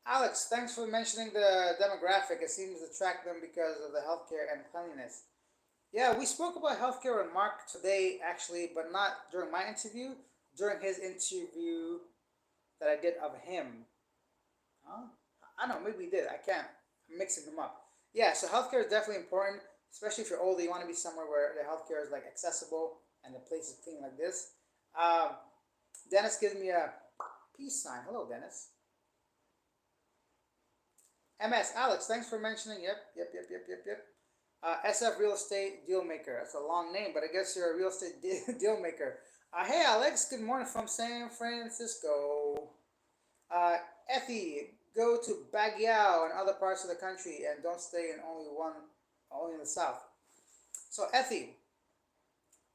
Speaker 1: Alex, thanks for mentioning the demographic. It seems to attract them because of the healthcare and cleanliness. Yeah, we spoke about healthcare with Mark today, actually, but not during my interview. During his interview that I did of him. Huh? I don't know, maybe we did. I can't. I'm mixing them up. Yeah, so healthcare is definitely important, especially if you're older. You want to be somewhere where the healthcare is like accessible and the place is clean like this. Um, Dennis gives me a peace sign. Hello, Dennis. MS Alex, thanks for mentioning. Yep. SF Real Estate Deal Maker. That's a long name, but I guess you're a real estate deal maker. Hey, Alex. Good morning from San Francisco. Uh, Effie, go to Baguio and other parts of the country, and don't stay in only in the south. So, Effie,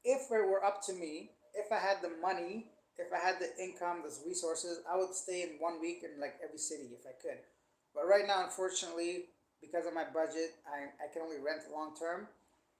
Speaker 1: if it were up to me, if I had the money, if I had the income, the resources, I would stay in 1 week in like every city if I could. But right now, unfortunately, because of my budget, I can only rent long term,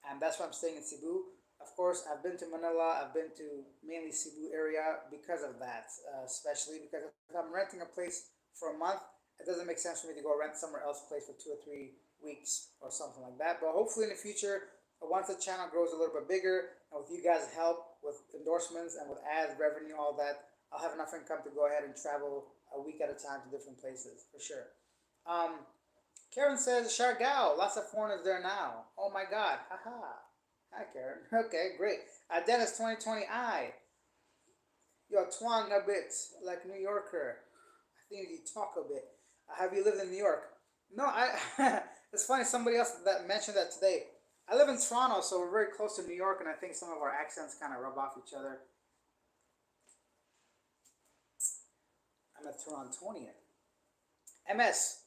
Speaker 1: and that's why I'm staying in Cebu. Of course, I've been to Manila. I've been to mainly Cebu area because of that, especially because if I'm renting a place for a month, it doesn't make sense for me to go rent somewhere else place for 2 or 3 weeks or something like that. But hopefully in the future, once the channel grows a little bit bigger, and with you guys' help with endorsements and with ads, revenue, all that, I'll have enough income to go ahead and travel a week at a time to different places for sure. Um, Karen says, Shargao, lots of foreigners there now. Oh my God, haha. Hi, Karen. Okay, great. Dennis 2020, yo, twang a bit like New Yorker. I think you talk a bit. Have you lived in New York? No, I. It's funny. Somebody else that mentioned that today. I live in Toronto, so we're very close to New York, and I think some of our accents kind of rub off each other. I'm a Torontonian. MS.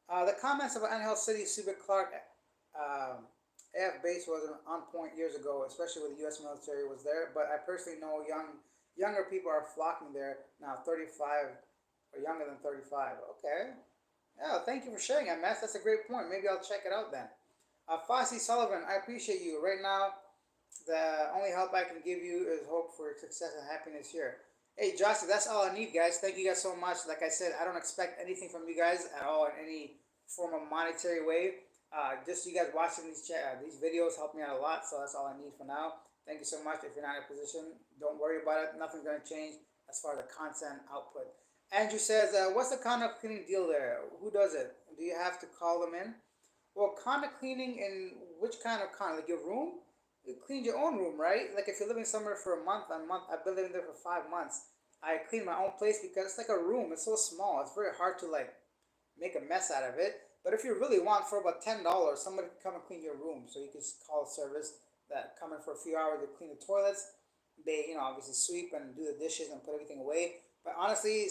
Speaker 1: The comments about Angel City, Subic Clark, AF base was on point years ago, especially with the U.S. military was there. But I personally know younger people are flocking there now, 35 or younger than 35. Okay. Yeah, thank you for sharing, MS. That's a great point. Maybe I'll check it out then. Fossey Sullivan, I appreciate you. Right now, the only help I can give you is hope for success and happiness here. Hey, Josh, that's all I need, guys. Thank you guys so much. Like I said, I don't expect anything from you guys at all in any form of monetary way. Just you guys watching these videos help me out a lot, so that's all I need for now. Thank you so much. If you're not in a position, don't worry about it. Nothing's gonna change as far as the content output. Andrew says, "What's the condo cleaning deal there? Who does it? Do you have to call them in?" Well, condo cleaning in which kind of condo? Like your room? You clean your own room, right? Like if you're living somewhere for a month. I've been living there for 5 months. I clean my own place because it's like a room. It's so small. It's very hard to like make a mess out of it. But if you really want for about $10, somebody can come and clean your room. So you can just call a service that come in for a few hours to clean the toilets. They, obviously sweep and do the dishes and put everything away. But honestly,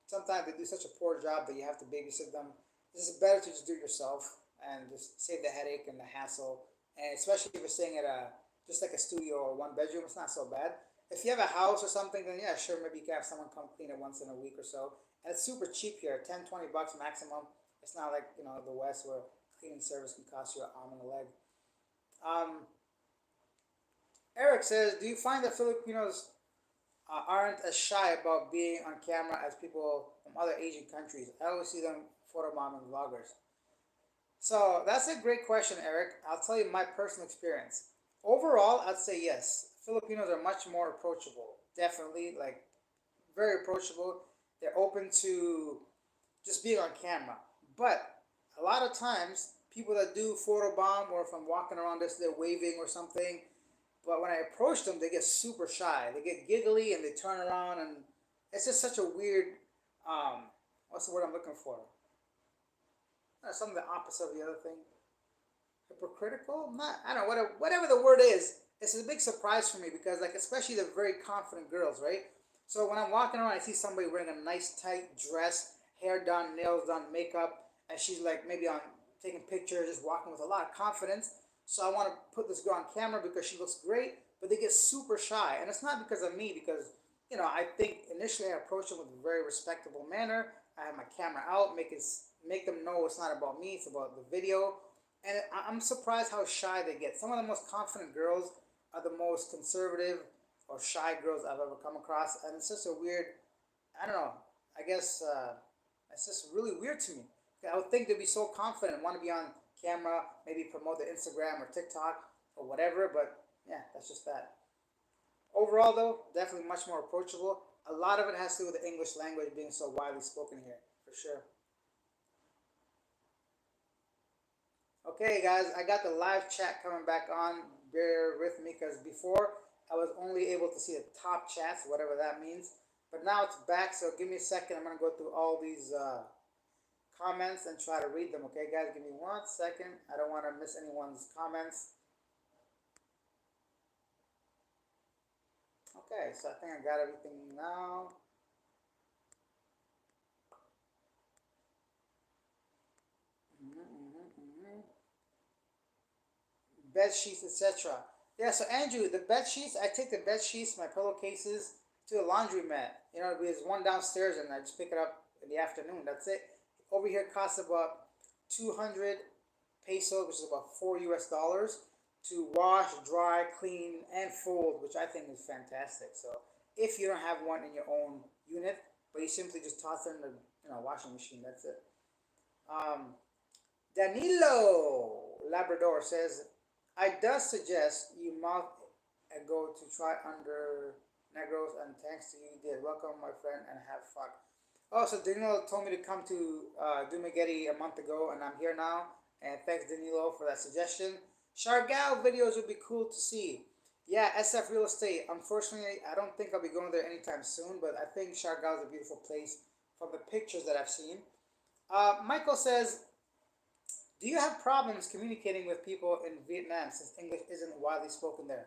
Speaker 1: sometimes they do such a poor job that you have to babysit them. This is better to just do it yourself and just save the headache and the hassle. And especially if you're staying at a just like a studio or one bedroom, it's not so bad. If you have a house or something, then yeah, sure, maybe you can have someone come clean it once in a week or so. And it's super cheap here, 10, $20 maximum. It's not like, the West where cleaning service can cost you an arm and a leg. Um, Eric says, do you find that Filipinos aren't as shy about being on camera as people from other Asian countries? I always see them photobombing vloggers. So that's a great question, Eric. I'll tell you my personal experience. Overall, I'd say yes. Filipinos are much more approachable. Definitely, like very approachable. They're open to just being on camera. But a lot of times, people that do photo bomb, or if I'm walking around this, they're waving or something. But when I approach them, they get super shy. They get giggly and they turn around, and it's just such a weird. Um, what's the word I'm looking for? Something the opposite of the other thing. Hypocritical? Not. I don't know. Whatever the word is, it's a big surprise for me because, like, especially the very confident girls, right? So when I'm walking around, I see somebody wearing a nice tight dress, hair done, nails done, makeup, and she's like maybe on taking pictures, just walking with a lot of confidence. So I want to put this girl on camera because she looks great, but they get super shy, and it's not because of me. Because I think initially I approach them with a very respectable manner. I have my camera out, make them know it's not about me, it's about the video. And I'm surprised how shy they get. Some of the most confident girls are the most conservative or shy girls I've ever come across, and it's just a weird. I don't know. I guess it's just really weird to me. I would think they'd be so confident, want to be on camera, maybe promote their Instagram or TikTok or whatever. But yeah, that's just that. Overall, though, definitely much more approachable. A lot of it has to do with the English language being so widely spoken here, for sure. Okay, guys, I got the live chat coming back on. Bear with me because before I was only able to see the top chats, whatever that means. But now it's back, so give me a second. I'm going to go through all these comments and try to read them. Okay, guys, give me 1 second. I don't want to miss anyone's comments. Okay, so I think I got everything now. Bed sheets, etc. Yeah, so Andrew, the bed sheets, I take the bed sheets, my pillowcases to the laundromat. There's one downstairs and I just pick it up in the afternoon. That's it. Over here it costs about 200 pesos, which is about $4 to wash, dry, clean, and fold, which I think is fantastic. So if you don't have one in your own unit, but you simply just toss it in the washing machine, that's it. Um, Danilo Labrador says, I does suggest you mouth a go to try under Negros, and thanks to you did. Welcome, my friend, and have fun. Oh, so Danilo told me to come to Dumaguete a month ago, and I'm here now. And thanks, Danilo, for that suggestion. Shargal videos would be cool to see. Yeah, SF Real Estate. Unfortunately, I don't think I'll be going there anytime soon, but I think Shargal is a beautiful place from the pictures that I've seen. Michael says, do you have problems communicating with people in Vietnam since English isn't widely spoken there?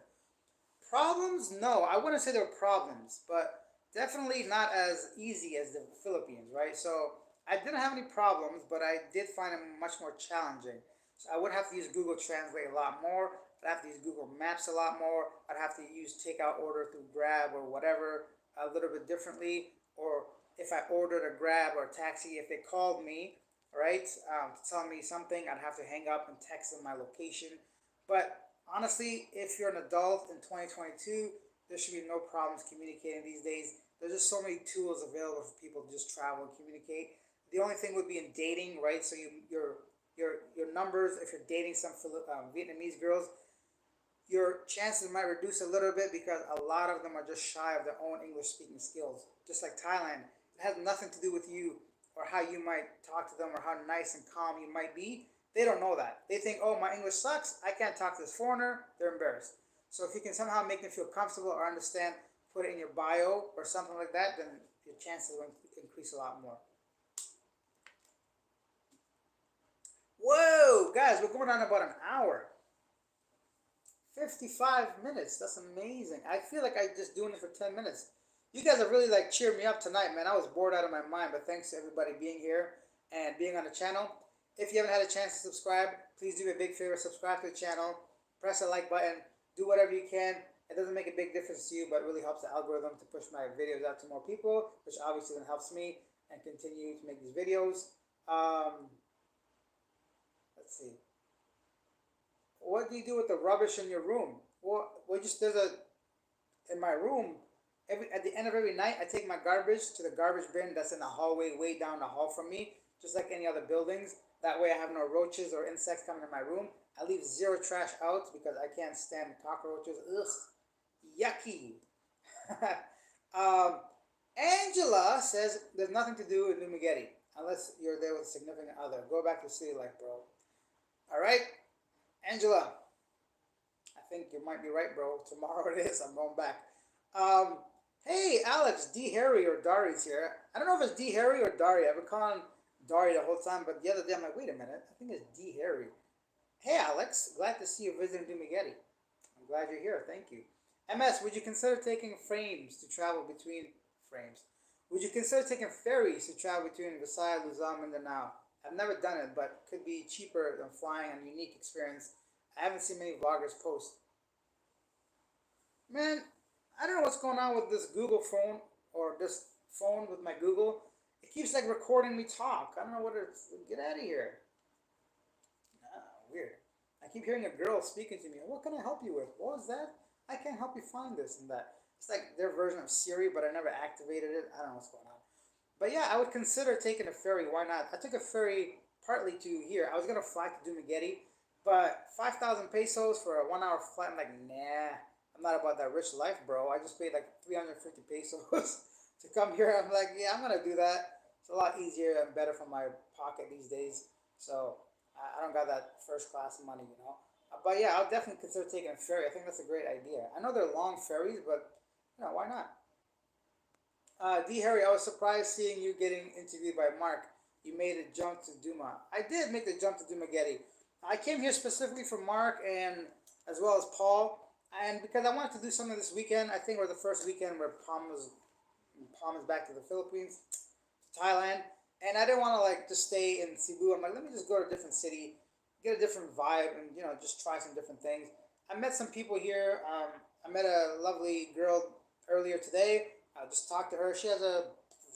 Speaker 1: Problems? No, I wouldn't say there are problems, but definitely not as easy as the Philippines, right? So I didn't have any problems, but I did find it much more challenging. So I would have to use Google Translate a lot more. I'd have to use Google Maps a lot more. I'd have to use takeout order through Grab or whatever a little bit differently. Or if I ordered a Grab or a taxi, if they called me, right, to tell me something, I'd have to hang up and text them my location. But honestly, if you're an adult in 2022, there should be no problems communicating these days. There's just so many tools available for people to just travel and communicate. The only thing would be in dating, right? So your numbers, if you're dating some Vietnamese girls, your chances might reduce a little bit because a lot of them are just shy of their own English speaking skills. Just like Thailand, it has nothing to do with you or how you might talk to them or how nice and calm you might be. They don't know that. They think, oh, my English sucks. I can't talk to this foreigner. They're embarrassed. So if you can somehow make them feel comfortable or understand, put it in your bio or something like that, then your chances will increase a lot more. Whoa, guys, we're going on about an hour. 55 minutes. That's amazing. I feel like I just doing it for 10 minutes. You guys have really like cheered me up tonight, man. I was bored out of my mind, but thanks to everybody being here and being on the channel. If you haven't had a chance to subscribe, please do me a big favor. Subscribe to the channel. Press the like button. Do whatever you can. It doesn't make a big difference to you, but it really helps the algorithm to push my videos out to more people, which obviously then helps me and continue to make these videos. Um, let's see. What do you do with the rubbish in your room? Well, we just there's a in my room. Every at the end of every night, I take my garbage to the garbage bin that's in the hallway, way down the hall from me, just like any other buildings. That way I have no roaches or insects coming in my room. I leave zero trash out because I can't stand cockroaches. Ugh, yucky. um, Angela says there's nothing to do in Dumaguete unless you're there with a significant other. Go back to city life, bro. All right, Angela. I think you might be right, bro. Tomorrow it is. I'm going back. Um, hey, Alex, D Harry or Dari's here. I don't know if it's D Harry or Dari. I've been calling Dari the whole time, but the other day I'm like, wait a minute. I think it's D Harry. Hey, Alex. Glad to see you visiting Dumaguete. I'm glad you're here. Thank you. MS, would you consider taking frames to travel between frames? Would you consider taking ferries to travel between Versailles, Luzon, and Mindanao? I've never done it, but could be cheaper than flying and unique experience. I haven't seen many vloggers post. Man, I don't know what's going on with this Google phone or this phone with my Google. It keeps like recording me talk. I don't know what it's. Get out of here. Weird. I keep hearing a girl speaking to me. What can I help you with? What was that? I can't help you find this and that. It's like their version of Siri, but I never activated it. I don't know what's going on. But yeah, I would consider taking a ferry. Why not? I took a ferry partly to here. I was gonna fly to Dumaguete, but 5,000 pesos for a 1 hour flight. I'm like, nah, I'm not about that rich life, bro. I just paid like 350 pesos to come here. I'm like, yeah, I'm gonna do that. It's a lot easier and better for my pocket these days. So I don't got that first class money, you know. But yeah, I'll definitely consider taking a ferry. I think that's a great idea. I know they're long ferries, but why not? D. Harry, I was surprised seeing you getting interviewed by Mark. You made a jump to Duma. I did make the jump to Dumaguete. I came here specifically for Mark and as well as Paul, and because I wanted to do something this weekend. I think we're the first weekend where Palm is back to the Philippines, to Thailand, and I didn't want to like just stay in Cebu. I'm like, let me just go to a different city, get a different vibe, and just try some different things. I met some people here. I met a lovely girl earlier today. I just talked to her. She has a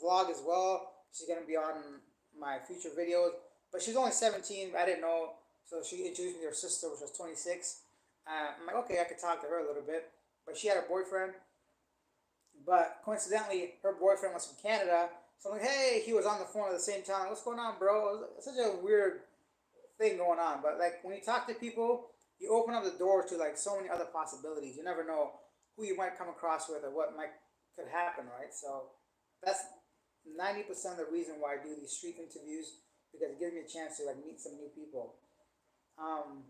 Speaker 1: vlog as well. She's gonna be on my future videos. But she's only 17. I didn't know, so she introduced me to her sister, which was 26. I'm like, okay, I could talk to her a little bit. But she had a boyfriend. But coincidentally, her boyfriend was from Canada. So I'm like, hey, he was on the phone at the same time. What's going on, bro? It was such a weird thing going on. But like when you talk to people, you open up the door to like so many other possibilities. You never know who you might come across with or what might could happen, right? So that's 90% of the reason why I do these street interviews because it gives me a chance to like meet some new people. Um,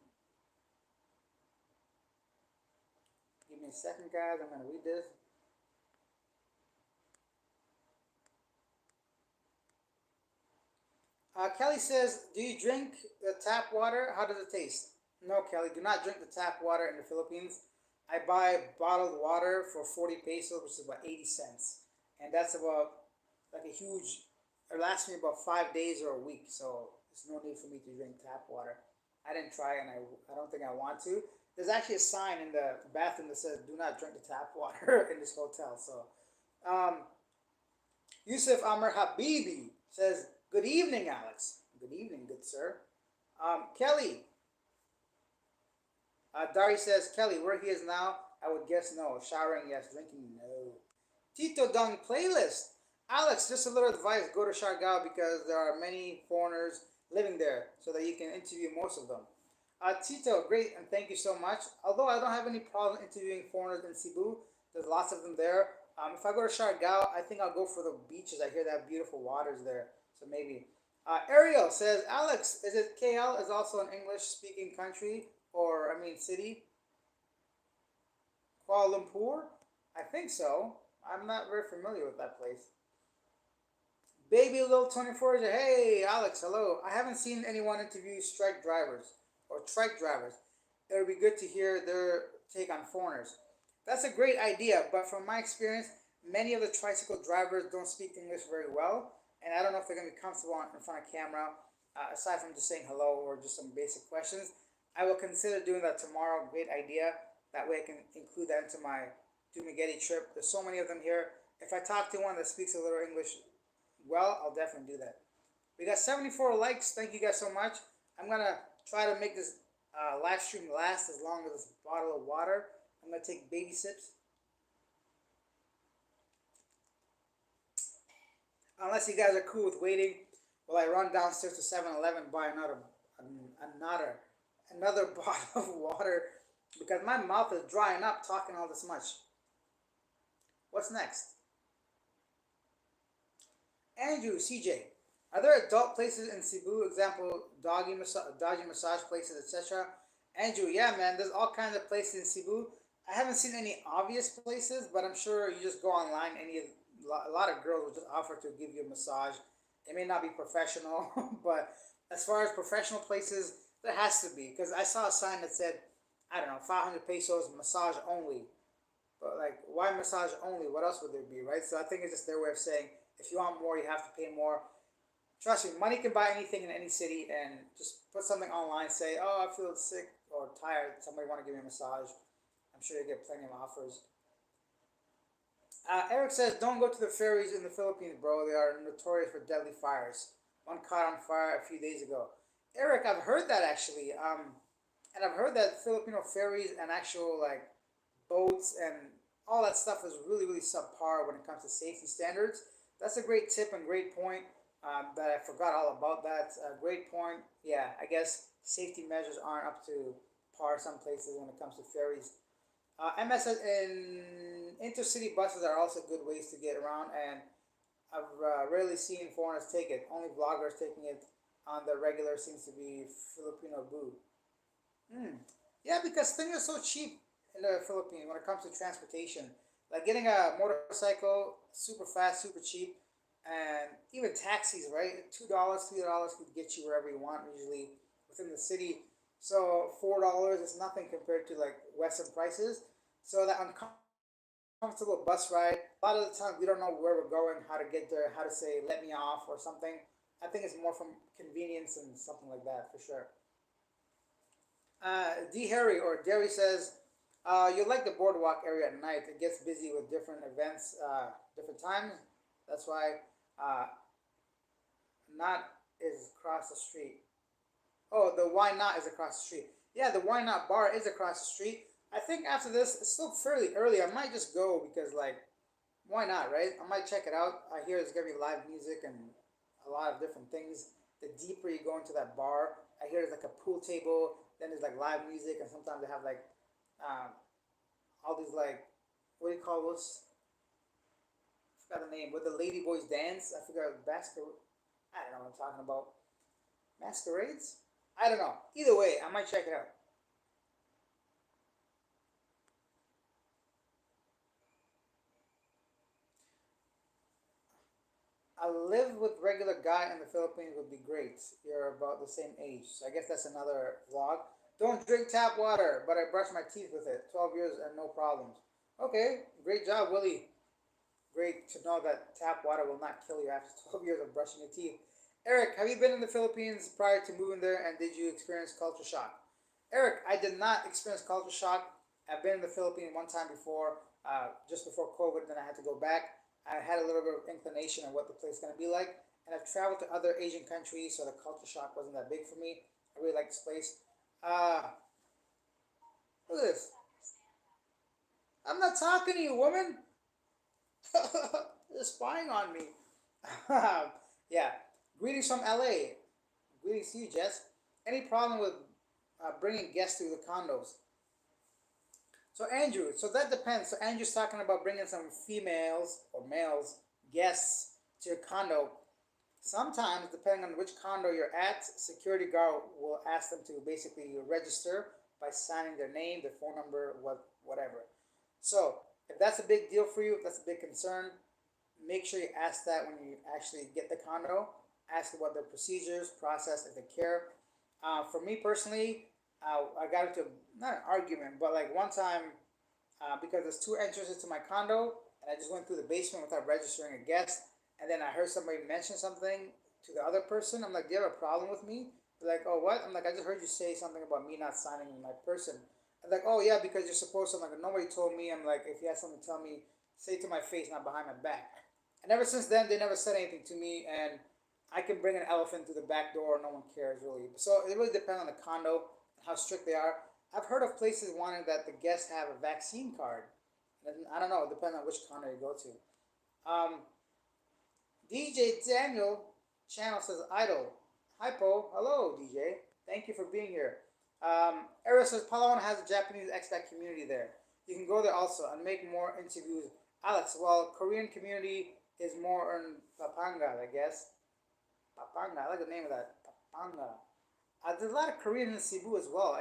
Speaker 1: Give me a second, guys. I'm gonna read this. Kelly says, "Do you drink the tap water? How does it taste?" No, Kelly, do not drink the tap water in the Philippines. I buy bottled water for 40 pesos, which is about 80 cents, and that's about like a huge. It lasts me about 5 days or a week, so there's no need for me to drink tap water. I didn't try, and I don't think I want to. There's actually a sign in the bathroom that says, "Do not drink the tap water" in this hotel. So, um, Yusuf Amr Habibi says, "Good evening, Alex." Good evening, good sir. Kelly, Dari says, "Kelly, where he is now, I would guess no. Showering, yes. Drinking, no." Tito Dung playlist. Alex, just a little advice: go to Siargao because there are many foreigners living there, so that you can interview most of them. Tito, great, and thank you so much. Although I don't have any problem interviewing foreigners in Cebu, there's lots of them there. If I go to Siargao, I think I'll go for the beaches. I hear they have beautiful waters there, so maybe. Ariel says, Alex, is it KL is also an English-speaking country or I mean city? Kuala Lumpur? I think so. I'm not very familiar with that place. Baby Little 24 says, hey, Alex, hello. I haven't seen anyone interview strike drivers or trike drivers. It would be good to hear their take on foreigners. That's a great idea, but from my experience, many of the tricycle drivers don't speak English very well, and I don't know if they're going to be comfortable in front of camera, aside from just saying hello or just some basic questions. I will consider doing that tomorrow. Great idea. That way I can include that into my Dumaguete trip. There's so many of them here. If I talk to one that speaks a little English well, I'll definitely do that. We got 74 likes. Thank you guys so much. I'm going to try to make this live stream last as long as this bottle of water. I'm going to take baby sips. Unless you guys are cool with waiting. Will I run downstairs to 7-Eleven and buy another, another bottle of water because my mouth is drying up talking all this much? What's next? Andrew, CJ, are there adult places in Cebu? Example, doggy massage places, etc. Andrew, yeah, man, there's all kinds of places in Cebu. I haven't seen any obvious places, but I'm sure you just go online. A lot of girls will just offer to give you a massage. It may not be professional, but as far as professional places, there has to be because I saw a sign that said, I don't know, 500 pesos massage only. But like, why massage only? What else would there be, right? So I think it's just their way of saying if you want more, you have to pay more. Trust me, money can buy anything in any city, and just put something online. Say, oh, I feel sick or tired. Somebody want to give me a massage. I'm sure you get plenty of offers. Eric says, don't go to the ferries in the Philippines, bro. They are notorious for deadly fires. One caught on fire a few days ago. Eric, I've heard that actually. And I've heard that Filipino ferries and actual like boats and all that stuff is really, really subpar when it comes to safety standards. That's a great tip and great point. That I forgot all about that. Great point. Yeah, I guess safety measures aren't up to par some places when it comes to ferries. MS and intercity buses are also good ways to get around, and I've rarely seen foreigners take it. Only vloggers taking it on the regular seems to be Filipino boo. Hmm. Yeah, because things are so cheap in the Philippines when it comes to transportation. Like getting a motorcycle, super fast, super cheap, and even taxis, right? $2, $3 could get you wherever you want, usually within the city. So $4 is nothing compared to like Western prices. So that uncomfortable bus ride, a lot of the time we don't know where we're going, how to get there, how to say let me off or something. I think it's more from convenience and something like that for sure. D. Harry or Derry says, you like the boardwalk area at night. It gets busy with different events, different times. That's why not is across the street. Oh, the Why Not is across the street. Yeah, the Why Not bar is across the street. I think after this, it's still fairly early. I might just go because, like, why not, right? I might check it out. I hear there's gonna be live music and a lot of different things. The deeper you go into that bar, I hear there's like a pool table. Then there's like live music, and sometimes they have like um, all these like what do you call those? I forgot the name. Where the lady boys dance. I forgot basket. I don't know what I'm talking about. Masquerades. I don't know. Either way, I might check it out. A live with regular guy in the Philippines would be great. You're about the same age. So I guess that's another vlog. Don't drink tap water, but I brush my teeth with it. 12 years and no problems. Okay, great job, Willie. Great to know that tap water will not kill you after 12 years of brushing your teeth. Eric, have you been in the Philippines prior to moving there and did you experience culture shock? Eric, I did not experience culture shock. I've been in the Philippines one time before, just before COVID, then I had to go back. I had a little bit of inclination of what the place is going to be like. And I've traveled to other Asian countries, so the culture shock wasn't that big for me. I really like this place. Uh, look at this. I'm not talking to you, woman. They're spying on me. Yeah. Greetings from LA. Greetings to you, Jess. Any problem with bringing guests to the condos? So Andrew, so that depends. So Andrew's talking about bringing some females or males guests to your condo. Sometimes, depending on which condo you're at, security guard will ask them to basically register by signing their name, their phone number, whatever. So if that's a big deal for you, if that's a big concern, make sure you ask that when you actually get the condo. Ask about their procedures, process, if they care. For me personally, I got into not an argument, but like one time, because there's two entrances to my condo, and I just went through the basement without registering a guest, and then I heard somebody mention something to the other person. I'm like, "Do you have a problem with me?" They're like, "Oh, what?" I'm like, "I just heard you say something about me not signing my person." I'm like, "Oh yeah, because you're supposed to." I'm like, "Nobody told me." I'm like, "If you have something to tell me, say it to my face, not behind my back." And ever since then, they never said anything to me, and I can bring an elephant through the back door. No one cares really. So it really depends on the condo, how strict they are. I've heard of places wanting that the guests have a vaccine card. And I don't know. It depends on which condo you go to. DJ Daniel. channel says idle. Hypo, hello DJ. Thank you for being here. Era says Palawan has a Japanese expat community there. You can go there also and make more interviews. Alex, well, Korean community is more in Papanga, I guess. Papanga, I like the name of that. Papanga. There's a lot of Korean in Cebu as well.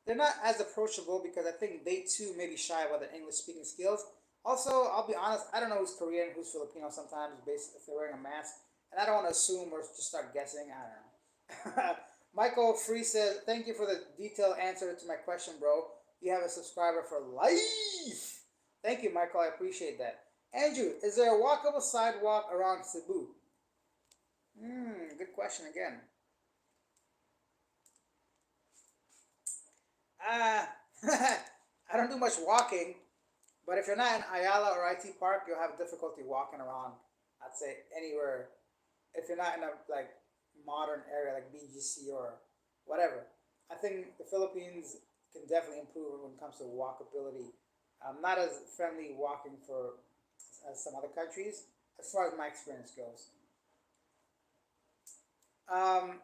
Speaker 1: They're not as approachable because I think they too may be shy about their English speaking skills. Also, I'll be honest, I don't know who's Korean, who's Filipino sometimes, based if they're wearing a mask, and I don't want to assume or just start guessing. I don't know. Michael Free says, "Thank you for the detailed answer to my question, bro. You have a subscriber for life." Thank you, Michael. I appreciate that. Andrew, is there a walkable sidewalk around Cebu? Good question again. Uh, I don't do much walking, but if you're not in Ayala or IT Park, you'll have difficulty walking around. I'd say anywhere. If you're not in a like modern area like BGC or whatever, I think the Philippines can definitely improve when it comes to walkability. Not as friendly walking for as some other countries, as far as my experience goes. Um,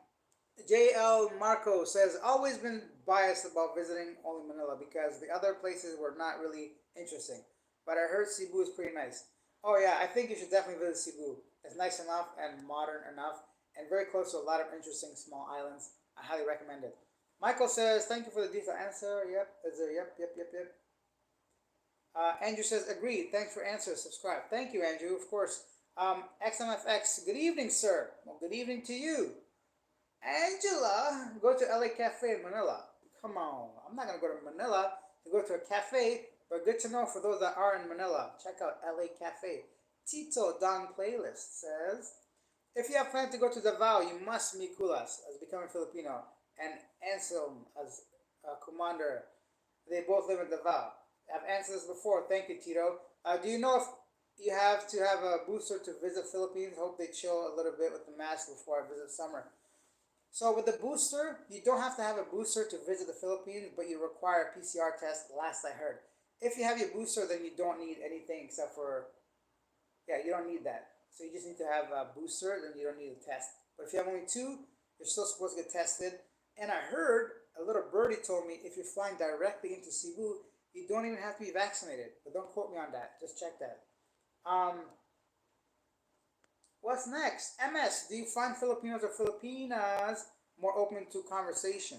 Speaker 1: JL Marco says, always been biased about visiting only Manila because the other places were not really interesting. But I heard Cebu is pretty nice. Oh yeah, I think you should definitely visit Cebu. It's nice enough and modern enough and very close to a lot of interesting small islands. I highly recommend it. Michael says, thank you for the detailed answer. Yep, is there, yep. Andrew says, agreed. Thanks for answer. Subscribe. Thank you, Andrew, of course. XMFX, good evening, sir. Well, good evening to you. Angela, go to LA Cafe in Manila. Come on, I'm not gonna go to Manila to go to a cafe, but good to know for those that are in Manila. Check out LA Cafe. Tito Don Playlist says, if you have planned to go to Davao, you must meet Kulas as becoming Filipino and Anselm as commander. They both live in Davao. I've answered this before. Thank you, Tito. Do you know if you have to have a booster to visit Philippines? Hope they chill a little bit with the mask before I visit summer. So with the booster, you don't have to have a booster to visit the Philippines, but you require a PCR test. Last I heard. If you have your booster, then you don't need anything except for you don't need that. So you just need to have a booster, then you don't need a test. But if you have only two, you're still supposed to get tested. And I heard a little birdie told me if you're flying directly into Cebu, you don't even have to be vaccinated. But don't quote me on that. Just check that. Um, what's next? MS, do you find Filipinos or Filipinas more open to conversation?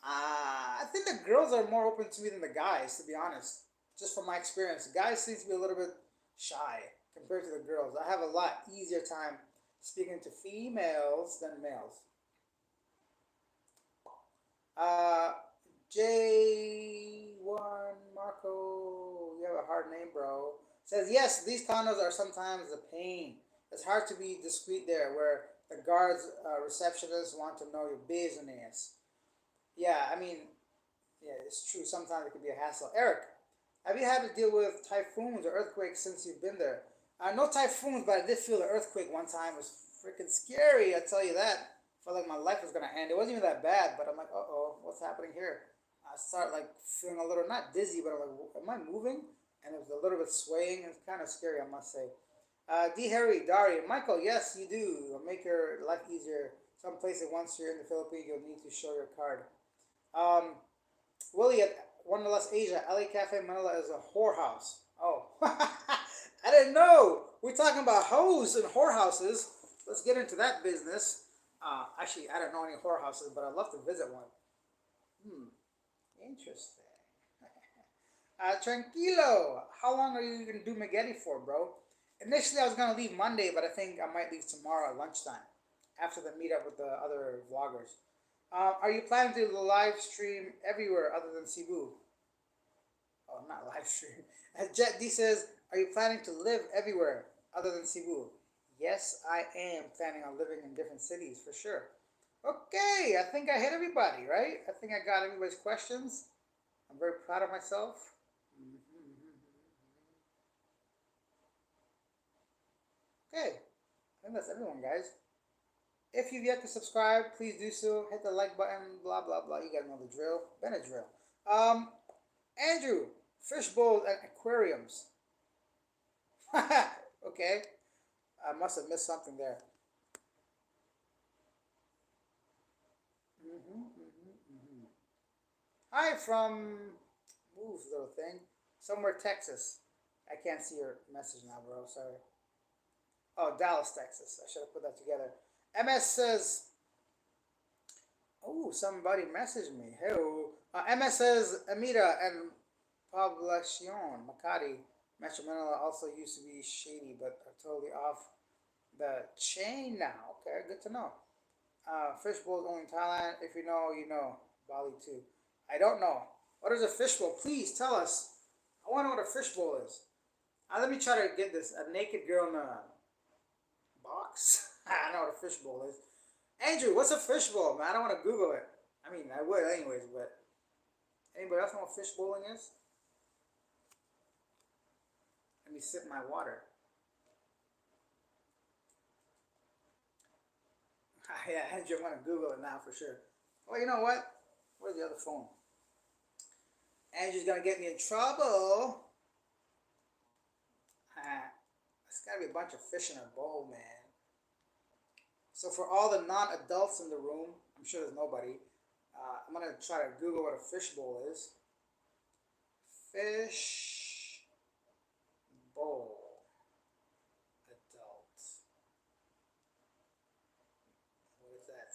Speaker 1: I think the girls are more open to me than the guys, to be honest. Just from my experience, guys seem to be a little bit shy compared to the girls. I have a lot easier time speaking to females than males. Uh, J1 Marco, you have a hard name, bro. Says yes, these condos are sometimes a pain. It's hard to be discreet there, where the guards, receptionists want to know your business. Yeah, I mean, yeah, it's true. Sometimes it can be a hassle. Eric, have you had to deal with typhoons or earthquakes since you've been there? No typhoons, but I did feel an earthquake one time. It was freaking scary, I tell you that. Felt like my life was gonna end. It wasn't even that bad, but I'm like, uh oh, what's happening here? I start like feeling a little not dizzy, but I'm like, am I moving? And it was a little bit swaying. It's kind of scary, I must say. D. Harry, Dari, Michael, yes, you do. It'll make your life easier. Some places, once you're in the Philippines, you'll need to show your card. Um, Willie at Wanderlust Asia, LA Cafe Manila is a whorehouse. Oh, I didn't know. We're talking about hoes and whorehouses. Let's get into that business. Actually, I don't know any whorehouses, but I'd love to visit one. Hmm, interesting. Tranquilo, how long are you gonna do Magetti for, bro? Initially, I was gonna leave Monday, but I think I might leave tomorrow at lunchtime after the meetup with the other vloggers. Are you planning to live stream everywhere other than Cebu? Oh, not live stream. Jet D says, are you planning to live everywhere other than Cebu? Yes, I am planning on living in different cities for sure. Okay, I think I hit everybody, right? I think I got everybody's questions. I'm very proud of myself. Okay, I think that's everyone, guys. If you've yet to subscribe, please do so. Hit the like button, blah, blah, blah. You guys know the drill. Been a drill. Um, Andrew, fish bowls and aquariums. Okay. I must have missed something there. Hi from move little thing. Somewhere Texas. I can't see your message now, bro. Sorry. Oh, Dallas, Texas. I should have put that together. MS says, oh, somebody messaged me. Hey, MS says, Amita and Poblacion, Makati, Metro Manila also used to be shady, but are totally off the chain now. Okay, good to know. Fishbowl is only in Thailand. If you know, you know. Bali too. I don't know. What is a fishbowl? Please tell us. I want to know what a fishbowl is. Let me try to get this. A naked girl in a box? I know what a fishbowl is. Andrew, what's a fishbowl, man? I don't want to Google it. I mean, I would anyways, but anybody else know what fishbowling is? Let me sip my water. Yeah, Andrew, I'm going to Google it now for sure. Well, you know what? Where's the other phone? Andrew's going to get me in trouble. There's got to be a bunch of fish in a bowl, man. So for all the non-adults in the room, I'm sure there's nobody. I'm gonna try to Google what a fish bowl is. Fish bowl adult. What is that?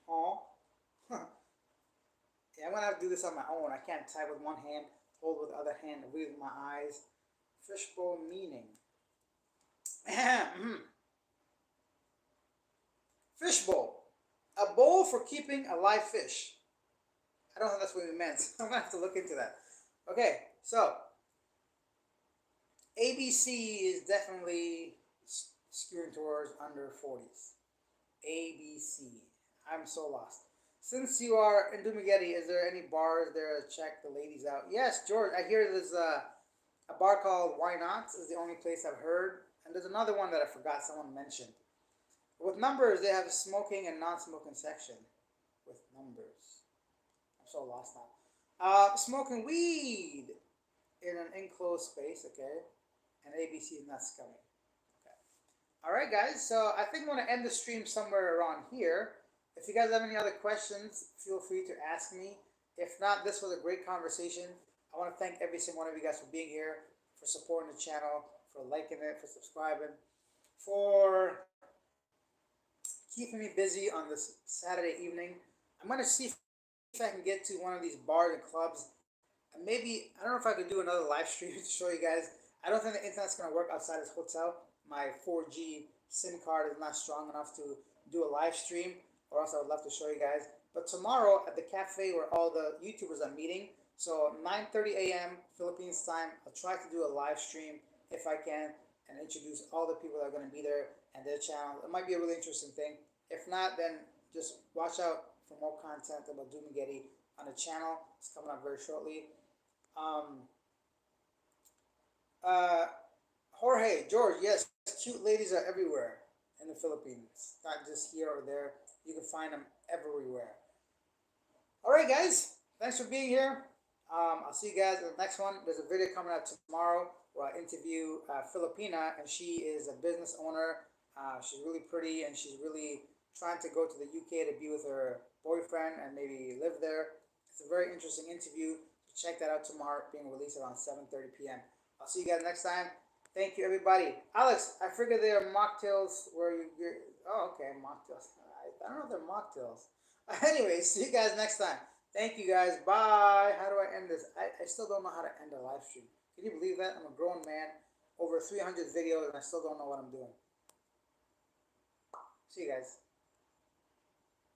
Speaker 1: Huh? Huh. Yeah, I'm gonna have to do this on my own. I can't type with one hand, hold with the other hand, and read with my eyes. Fish bowl meaning. Fish bowl. A bowl for keeping a live fish. I don't think that's what we meant. I'm gonna have to look into that. Okay, so ABC is definitely skewing towards under 40s. ABC. I'm so lost. Since you are in Dumaguete, is there any bars there to check the ladies out? Yes, George. I hear there's a bar called Why Not is the only place I've heard, and there's another one that I forgot someone mentioned. With numbers, they have a smoking and non-smoking section. With numbers, I'm so lost now. Smoking weed in an enclosed space, okay, and ABC is not scummy. Okay. All right, guys. So I think I'm gonna end the stream somewhere around here. If you guys have any other questions, feel free to ask me. If not, this was a great conversation. I want to thank every single one of you guys for being here, for supporting the channel, for liking it, for subscribing, for keeping me busy on this Saturday evening. I'm gonna see if I can get to one of these bars and clubs. And maybe I don't know if I could do another live stream to show you guys. I don't think the internet's gonna work outside this hotel. My 4G SIM card is not strong enough to do a live stream, or else I would love to show you guys. But tomorrow at the cafe where all the YouTubers are meeting, so 9:30 a.m. Philippines time, I'll try to do a live stream if I can and introduce all the people that are going to be there and their channel. It might be a really interesting thing. If not, then just watch out for more content about Dumaguete on the channel. It's coming up very shortly. Um, uh, Jorge, George, yes, cute ladies are everywhere in the Philippines, not just here or there. You can find them everywhere. All right, guys, thanks for being here. I'll see you guys in the next one. There's a video coming out tomorrow where I interview Filipina, and she is a business owner. She's really pretty, and she's really trying to go to the UK to be with her boyfriend and maybe live there. It's a very interesting interview. So check that out tomorrow, being released around 7:30 p.m. I'll see you guys next time. Thank you, everybody. Alex, I figured they are mocktails where you're. Oh, okay, mocktails. I don't know if they're mocktails. Anyway, see you guys next time. Thank you guys. Bye. How do I end this? I still don't know how to end a live stream. Can you believe that? I'm a grown man, over 300 videos, and I still don't know what I'm doing. See you guys.